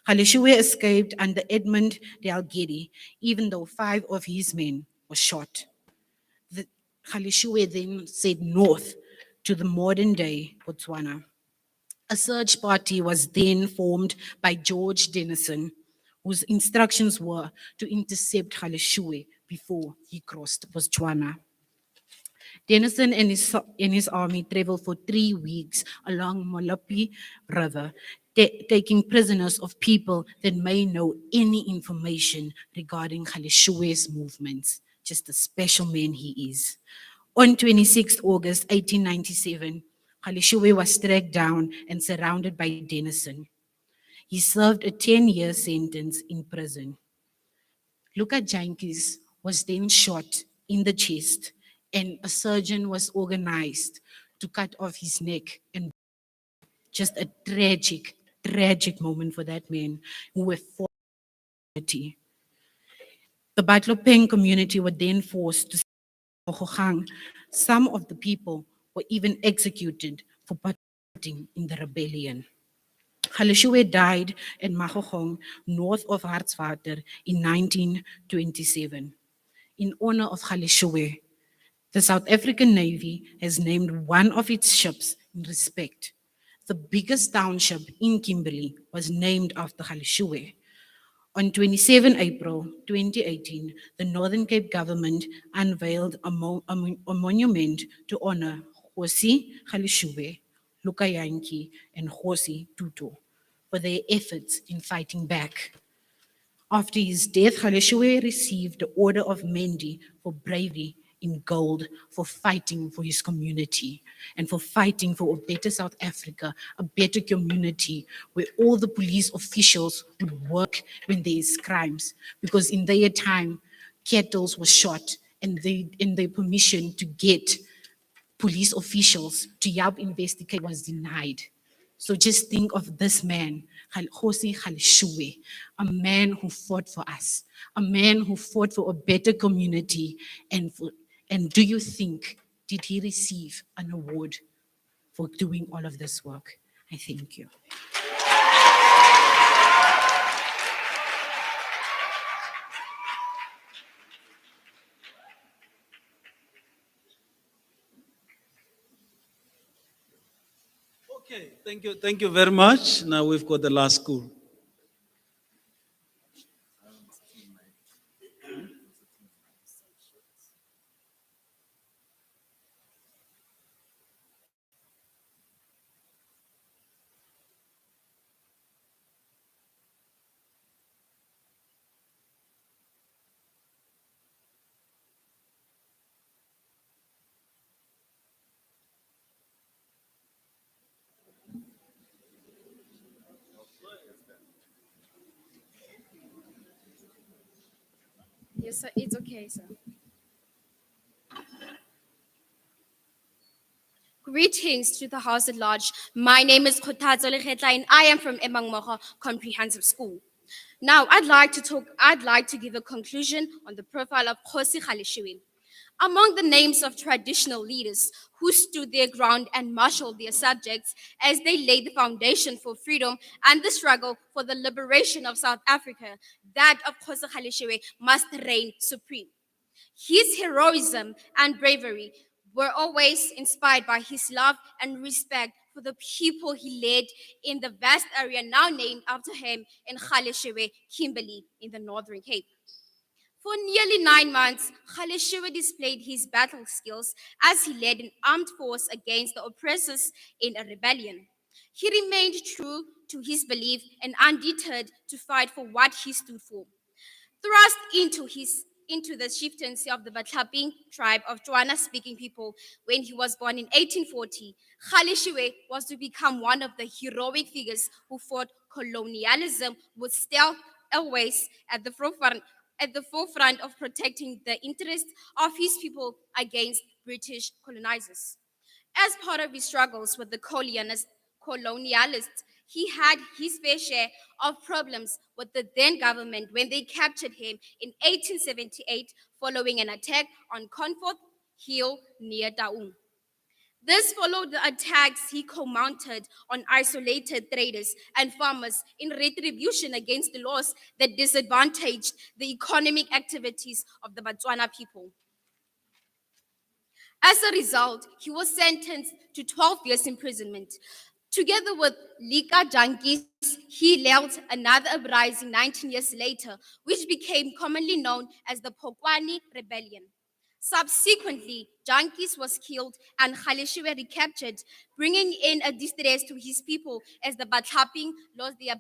Kgaleshiwe escaped under Edmund de Algeri, even though 5 of his men were shot. Kgaleshiwe then sailed north to the modern-day Botswana. A search party was then formed by George Dennison, whose instructions were to intercept Kgaleshiwe before he crossed Botswana. Dennison and his army traveled for 3 weeks along Molopi River, taking prisoners of people that may know any information regarding Kgaleshiwe's movements. Just a special man he is. On 26 August 1897, Kgaleshiwe was tracked down and surrounded by Dennison. He served a 10-year sentence in prison. Luka Jankis was then shot in the chest, and a surgeon was organized to cut off his neck. And just a tragic, tragic moment for that man who were for the Batlopeng community were then forced to Mogogang. Some of the people were even executed for participating in the rebellion. Galeshewe died in Magogong, north of Hartswater, in 1927. In honor of Galeshewe, the South African Navy has named one of its ships in respect. The biggest township in Kimberley was named after Galeshewe. On 27 April 2018, the Northern Cape government unveiled a monument to honor Kgosi Galeshewe, Luka Yanki, and Kgosi Tutu for their efforts in fighting back. After his death, Galeshewe received the Order of Mendi for bravery in gold for fighting for his community and for fighting for a better South Africa, a better community where all the police officials would work when there is crimes. Because in their time, kettles were shot and their permission to get police officials to help investigate was denied. So just think of this man, Kgosi Galeshewe, a man who fought for us, a man who fought for a better community. And do you think, did he receive an award for doing all of this work? I thank you. Okay, thank you very much. Now we've got the last school. Yes, sir, it's okay, sir. Greetings to the House at Large. My name is Khothatso Lekgetla and I am from Emangmogo Comprehensive School. Now, I'd like to give a conclusion on the profile of Kgosi Galeshewe. Among the names of traditional leaders who stood their ground and marshaled their subjects as they laid the foundation for freedom and the struggle for the liberation of South Africa, that of Kgosi Galeshewe must reign supreme. His heroism and bravery were always inspired by his love and respect for the people he led in the vast area now named after him in Galeshewe, Kimberley, in the Northern Cape. For nearly 9 months, Galeshewe displayed his battle skills as he led an armed force against the oppressors in a rebellion. He remained true to his belief and undeterred to fight for what he stood for. Thrust into the chieftaincy of the Batlaping tribe of Tswana-speaking people when he was born in 1840, Galeshewe was to become one of the heroic figures who fought colonialism with stealth, always at the forefront of protecting the interests of his people against British colonizers. As part of his struggles with the colonialists, he had his fair share of problems with the then government when they captured him in 1878 following an attack on Comfort Hill near Taung. This followed the attacks he co-mounted on isolated traders and farmers in retribution against the laws that disadvantaged the economic activities of the Botswana people. As a result, he was sentenced to 12 years imprisonment. Together with Lika Jankies, he led another uprising 19 years later, which became commonly known as the Polokwane Rebellion. Subsequently, Jankies was killed and Galeshewe recaptured, bringing in a distress to his people as the Batlaping lost their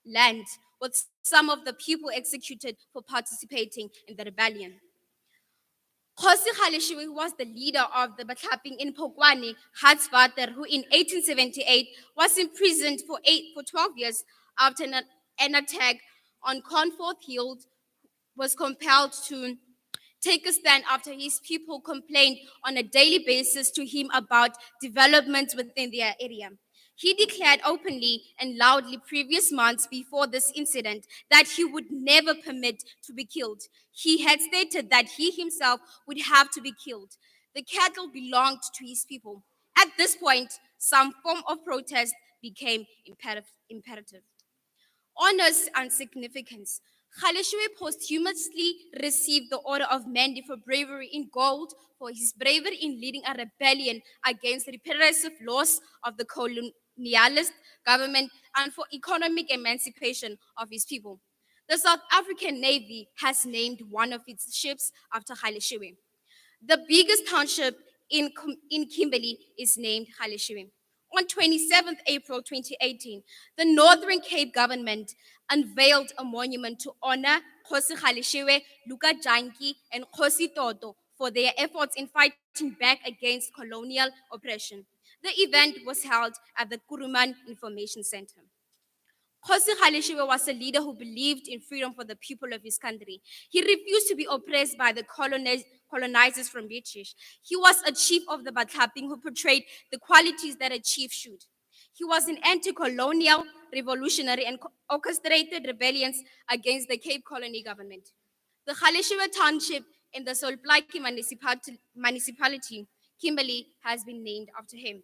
land, with some of the people executed for participating in the rebellion. Kgosi Galeshewe was the leader of the Batlaping in Polokwane, Hartswater, who in 1878 was imprisoned for 12 years after an attack on Comfort Hill, was compelled to take a stand after his people complained on a daily basis to him about developments within their area. He declared openly and loudly previous months before this incident that he would never permit to be killed. He had stated that he himself would have to be killed. The cattle belonged to his people. At this point, some form of protest became imperative. Honors and significance. Galeshewe posthumously received the Order of Mendi for bravery in gold for his bravery in leading a rebellion against the repressive laws of the colonialist government and for economic emancipation of his people. The South African Navy has named one of its ships after Galeshewe. The biggest township in Kimberley is named Galeshewe. On 27th April 2018, the Northern Cape government unveiled a monument to honor Kgosi Galeshewe, Luka Janki, and Kgosi Toto for their efforts in fighting back against colonial oppression. The event was held at the Kuruman Information Center. Kgosi Galeshewe was a leader who believed in freedom for the people of his country. He refused to be oppressed by the colonizers from British. He was a chief of the Batlaping who portrayed the qualities that a chief should. He was an anti-colonial revolutionary and orchestrated rebellions against the Cape Colony government. The Galeshewe township in the Solplaatje municipality, Kimberley, has been named after him.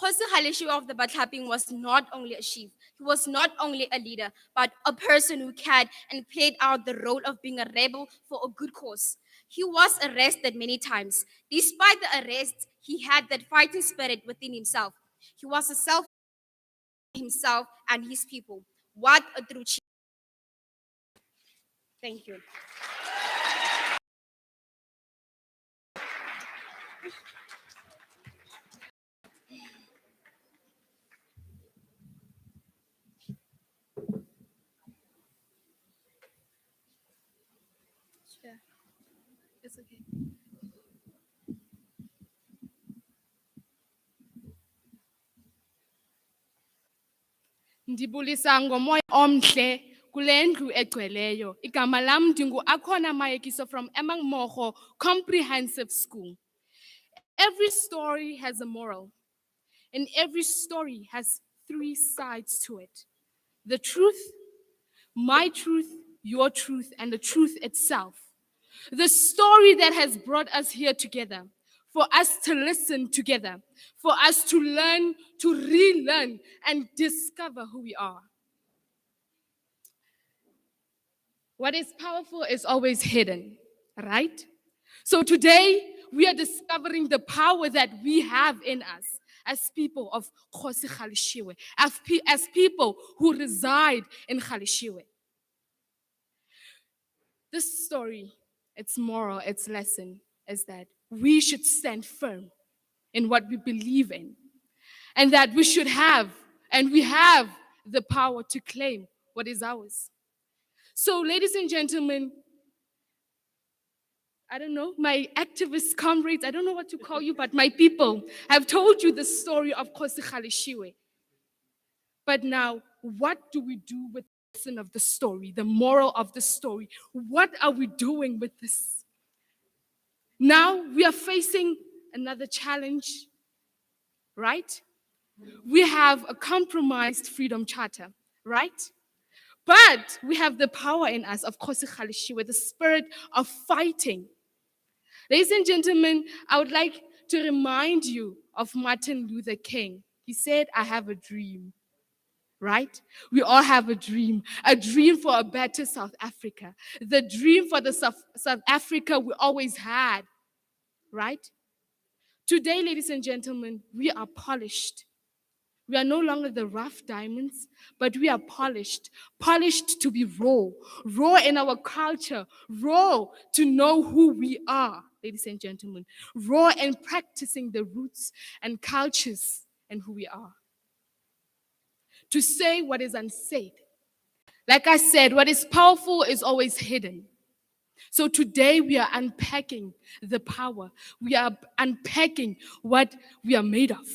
Kgosi Galeshewe of the Batlaping was not only a chief, he was not only a leader, but a person who cared and played out the role of being a rebel for a good cause. He was arrested many times. Despite the arrests, he had that fighting spirit within himself. He was a self himself and his people. What a true chief. Thank you. Sure. It's okay. Ndibulisa ngomoya omhle kule ndlu egcweleyo. Igama lam ndingu-Akhona Mayekiso from Emangmokgo Comprehensive School. Every story has a moral, and every story has three sides to it. The truth, my truth, your truth, and the truth itself. The story that has brought us here together, for us to listen together, for us to learn, to relearn, and discover who we are. What is powerful is always hidden, right? So today, we are discovering the power that we have in us as people of Kgosi Galeshewe, as people who reside in Galeshewe. This story, its moral, its lesson is that we should stand firm in what we believe in, and that we should have, and we have the power to claim what is ours. So, ladies and gentlemen, I don't know, my activist comrades, I don't know what to call you, but my people have told you the story of Kgosi Galeshewe. But now, what do we do with the lesson of the story, the moral of the story? What are we doing with this? Now we are facing another challenge, right? We have a compromised Freedom Charter, right? But we have the power in us of Kgosi Galeshewe, the spirit of fighting. Ladies and gentlemen, I would like to remind you of Martin Luther King. He said, I have a dream, right? We all have a dream for a better South Africa, the dream for the South Africa we always had, right? Today, ladies and gentlemen, we are polished. We are no longer the rough diamonds, but we are polished to be raw in our culture, raw to know who we are, ladies and gentlemen, raw in practicing the roots and cultures and who we are. To say what is unsaid. Like I said, what is powerful is always hidden. So today we are unpacking the power. We are unpacking what we are made of.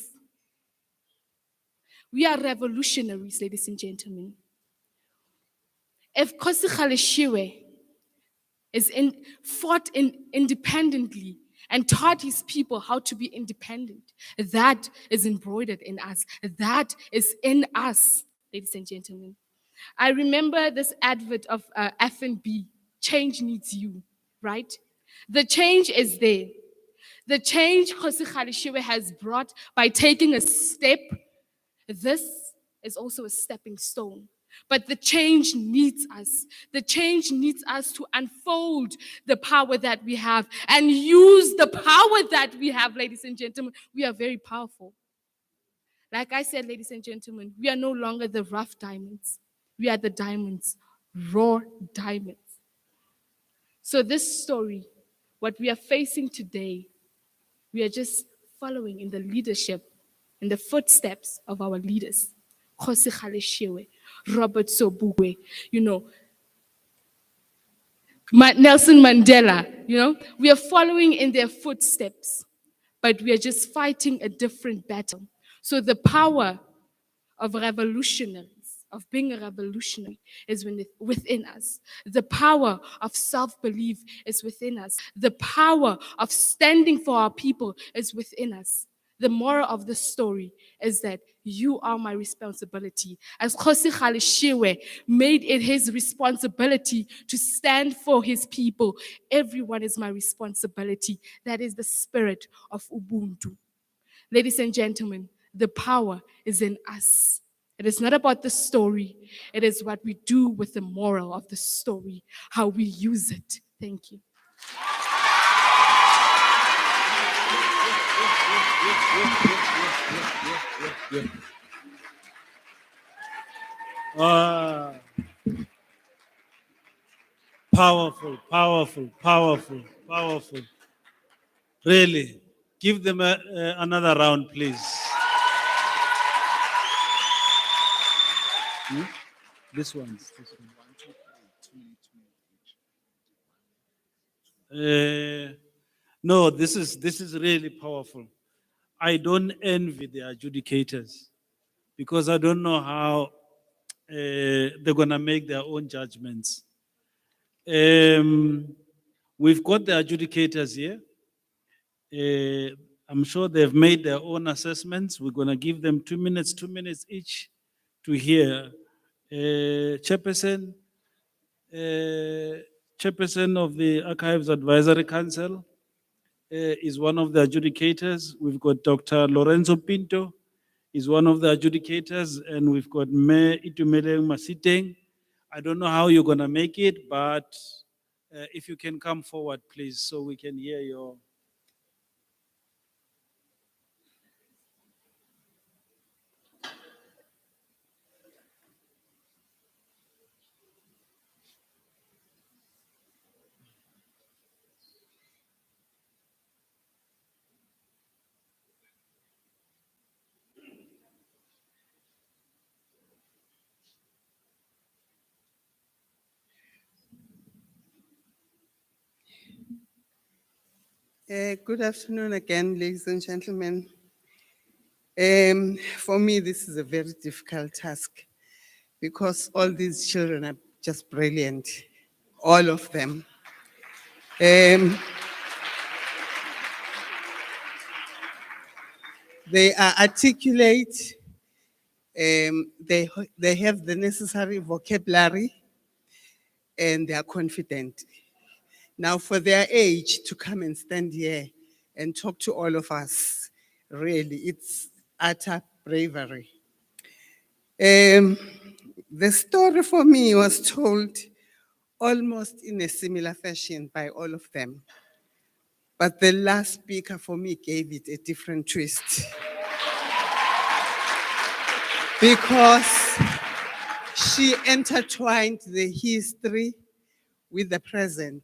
We are revolutionaries, ladies and gentlemen. If Kgosi Galeshewe fought independently and taught his people how to be independent, that is embroidered in us. That is in us, ladies and gentlemen. I remember this advert of F&B, change needs you, right? The change is there. The change Kgosi Galeshewe has brought by taking a step, this is also a stepping stone. But the change needs us. The change needs us to unfold the power that we have and use the power that we have, ladies and gentlemen. We are very powerful. Like I said, ladies and gentlemen, we are no longer the rough diamonds. We are the diamonds, raw diamonds. So, this story, what we are facing today, we are just following in the leadership, in the footsteps of our leaders. Kgosi Kgaleshiwe, Robert Sobukwe, Nelson Mandela, we are following in their footsteps, but we are just fighting a different battle. So the power of revolutionaries, of being a revolutionary, is within us. The power of self-belief is within us. The power of standing for our people is within us. The moral of the story is that you are my responsibility. As Kgosi Kgaleshiwe made it his responsibility to stand for his people, everyone is my responsibility. That is the spirit of Ubuntu. Ladies and gentlemen, the power is in us. It is not about the story. It is what we do with the moral of the story, how we use it. Thank you. Ah, powerful, powerful, powerful, powerful. Really. Give them another round, please. This one's. This one. No, this is really powerful. I don't envy the adjudicators because I don't know how they're gonna make their own judgments. We've got the adjudicators here. I'm sure they've made their own assessments. We're gonna give them 2 minutes each to hear. Chairperson, Chairperson of the Archives Advisory Council is one of the adjudicators. We've got Dr. Lorenzo Pinto is one of the adjudicators, and we've got Mayor Itumeleng Masiteng. I don't know how you're gonna make it, but if you can come forward, please, so we can hear your. Good afternoon again, ladies and gentlemen. For me, this is a very difficult task because all these children are just brilliant, all of them. They are articulate, they have the necessary vocabulary, and they are confident. Now, for their age to come and stand here and talk to all of us, really, it's utter bravery. The story for me was told almost in a similar fashion by all of them. But the last speaker for me gave it a different twist. Because she intertwined the history with the present,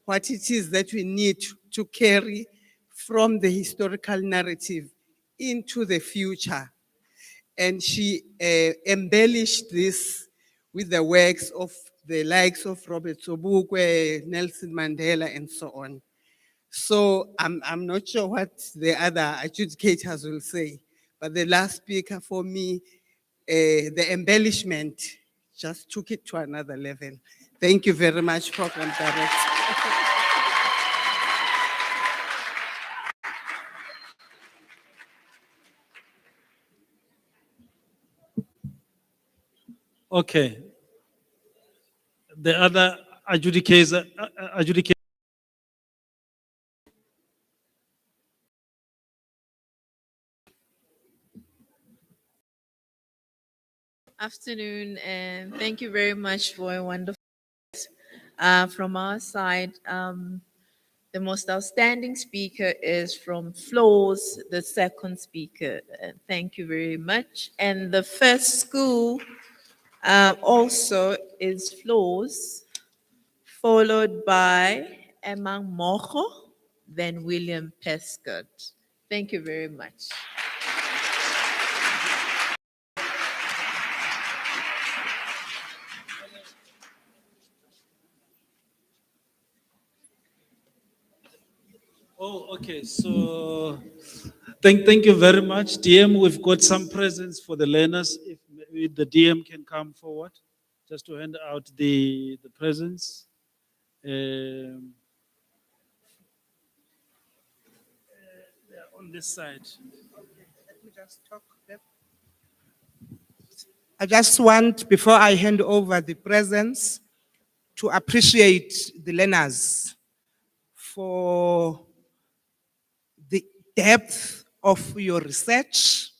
what it is that we need to carry from the historical narrative into the future. And she embellished this with the works of the likes of Robert Sobukwe, Nelson Mandela, and so on. So I'm not sure what the other adjudicators will say, but the last speaker for me, the embellishment just took it to another level. Thank you very much, Program Director. Okay. The other adjudicator, afternoon, and thank you very much for a wonderful. From our side, the most outstanding speaker is from Flows, the second speaker. Thank you very much. And the first school also is Flows, followed by Emang Mojo, then William Prescott. Thank you very much. Oh, okay, so thank you very much. DM, we've got some presents for the learners. If maybe the DM can come forward, just to hand out the presents. They're on this side. Let me just talk. I just want, before I hand over the presents, to appreciate the learners for the depth of your research,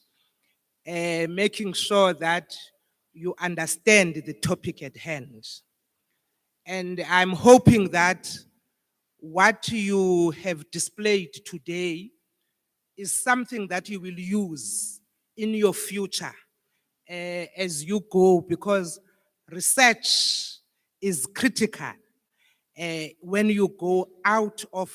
making sure that you understand the topic at hand. And I'm hoping that what you have displayed today is something that you will use in your future as you go, because research is critical when you go out of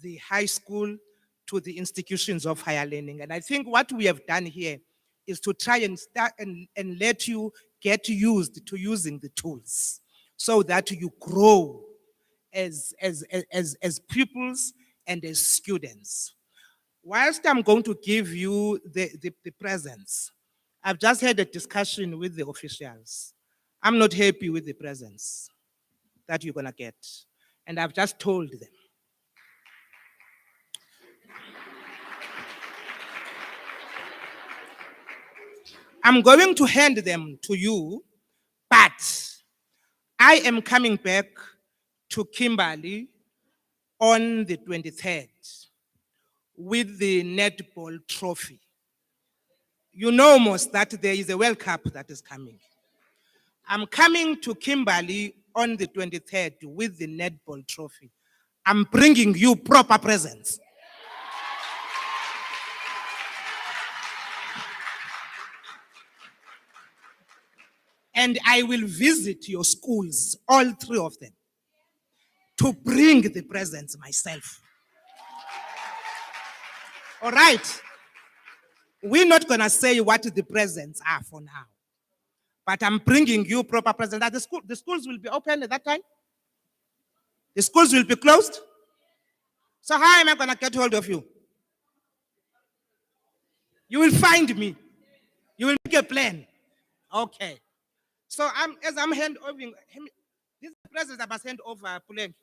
the high school to the institutions of higher learning. And I think what we have done here is to try and start and let you get used to using the tools so that you grow as pupils and as students. Whilst I'm going to give you the presents, I've just had a discussion with the officials. I'm not happy with the presents that you're gonna get. And I've just told them. I'm going to hand them to you, but I am coming back to Kimberley on the 23rd with the netball trophy. You know most that there is a World Cup that is coming. I'm coming to Kimberley on the 23rd with the netball trophy. I'm bringing you proper presents. And I will visit your schools, all three of them, to bring the presents myself. All right. We're not gonna say what the presents are for now, but I'm bringing you proper presents. The schools will be open at that time. The schools will be closed. So how am I gonna get hold of you? You will find me. You will make a plan. Okay. So as I'm hand over, this is the presents I must hand over, Puleng.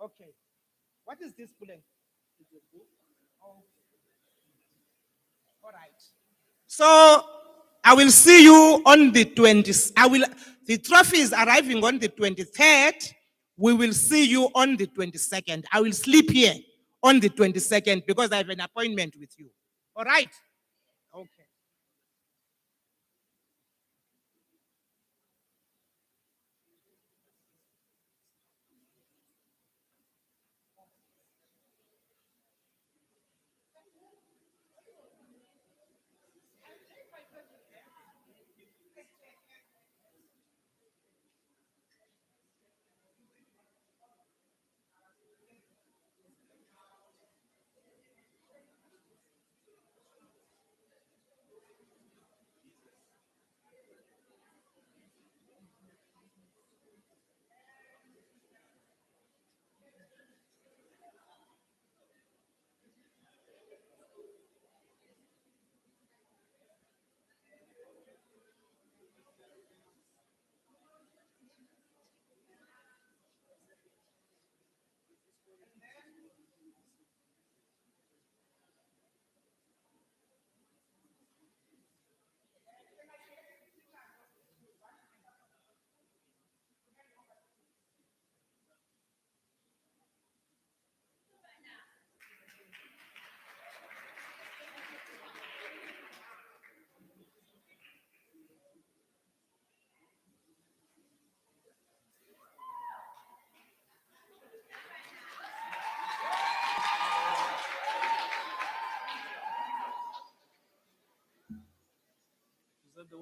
Okay. What is this, Puleng? All right. So I will see you on the 20th. The trophy is arriving on the 23rd. We will see you on the 22nd. I will sleep here on the 22nd because I have an appointment with you. All right? Okay.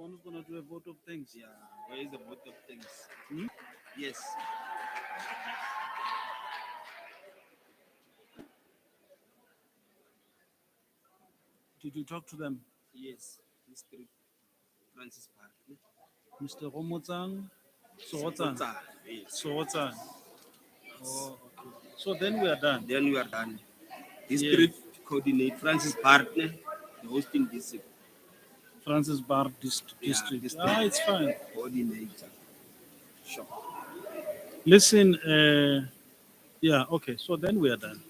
one who's gonna do a vote of thanks. Yeah, where is the vote of things? Yes. Did you talk to them? Yes. Mr. Francis Park. Mr. Romotsang, Sorotsang, Yes. Sorotsang. Oh, okay. So then we are done. Then we are done. District coordinate Francis Partner, the hosting district Francis Bar Yeah, District. district. Ah, it's fine. coordinator. Sure. Listen, yeah, okay. So then we are done.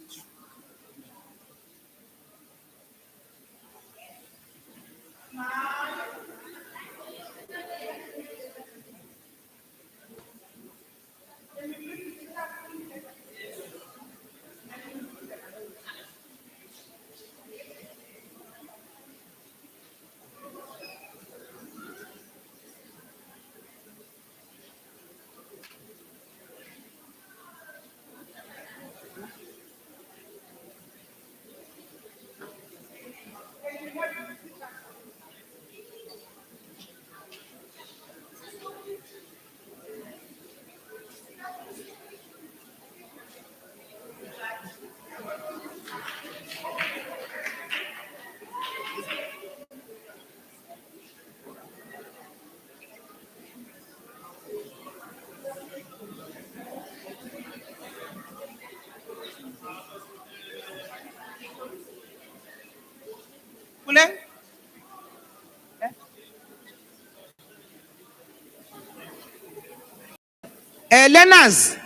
Learners,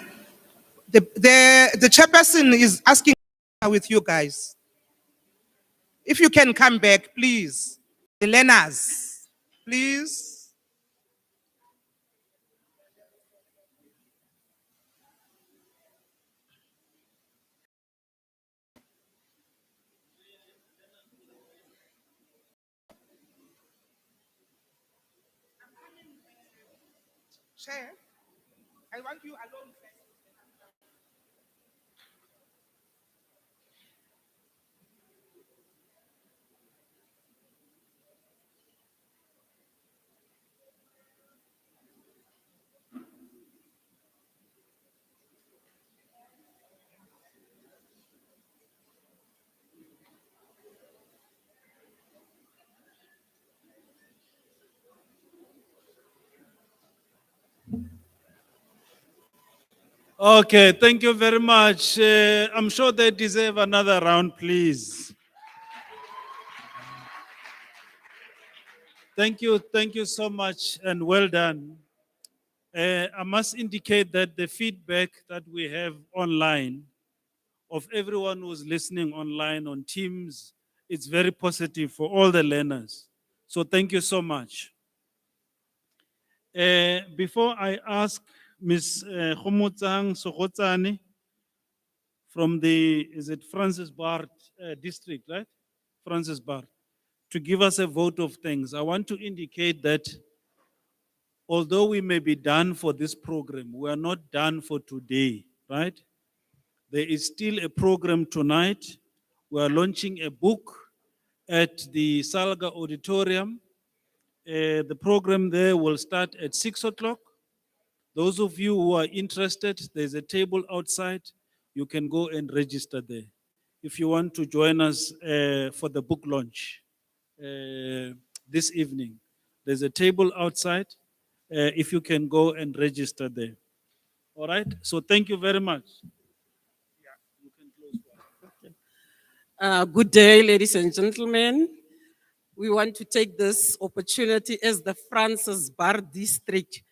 the chairperson is asking with you guys. If you can come back, please. The learners, please. Chair, I want you alone first. Okay, thank you very much. I'm sure they deserve another round, please. Thank you so much, and well done. I must indicate that the feedback that we have online of everyone who's listening online on Teams, it's very positive for all the learners. So thank you so much. Before I ask Ms. Khomotsang Sokotsane from is it Francis Bar district, right? Francis Bar, to give us a vote of thanks. I want to indicate that although we may be done for this program, we are not done for today, right? There is still a program tonight. We are launching a book at the Salga Auditorium. The program there will start at 6 o'clock. Those of you who are interested, there's a table outside. You can go and register there. If you want to join us for the book launch this evening, there's a table outside. If you can go and register there. All right, so thank you very much. Good day, ladies and gentlemen. We want to take this opportunity as the Francis Bar District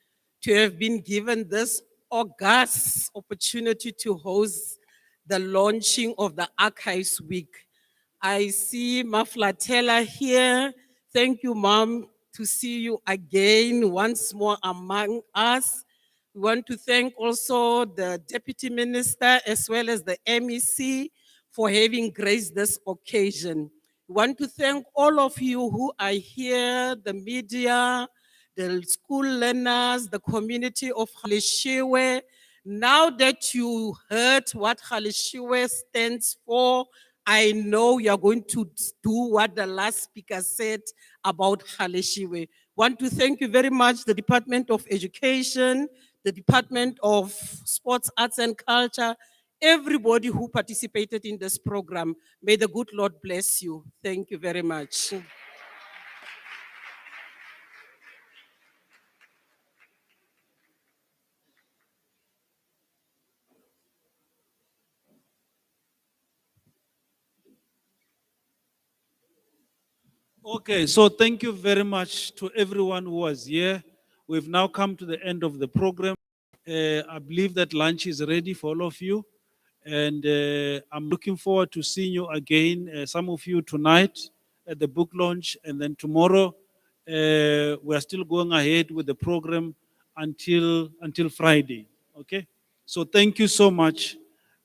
to have been given this august opportunity to host the launching of the Archives Week. I see Maflatella here. Thank you, Mom, to see you again once more among us. We want to thank also the Deputy Minister as well as the MEC for having graced this occasion. We want to thank all of you who are here, the media, the school learners, the community of Halishiwe. Now that you heard what Halishiwe stands for, I know you're going to do what the last speaker said about Halishiwe. Want to thank you very much, the Department of Education, the Department of Sports, Arts and Culture, everybody who participated in this program. May the good Lord bless you. Thank you very much. Okay, so thank you very much to everyone who was here. We've now come to the end of the program. I believe that lunch is ready for all of you. And I'm looking forward to seeing you again, some of you tonight at the book launch. And then tomorrow, we are still going ahead with the program until Friday. Okay? So thank you so much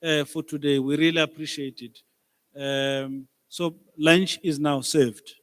for today. We really appreciate it. So lunch is now served.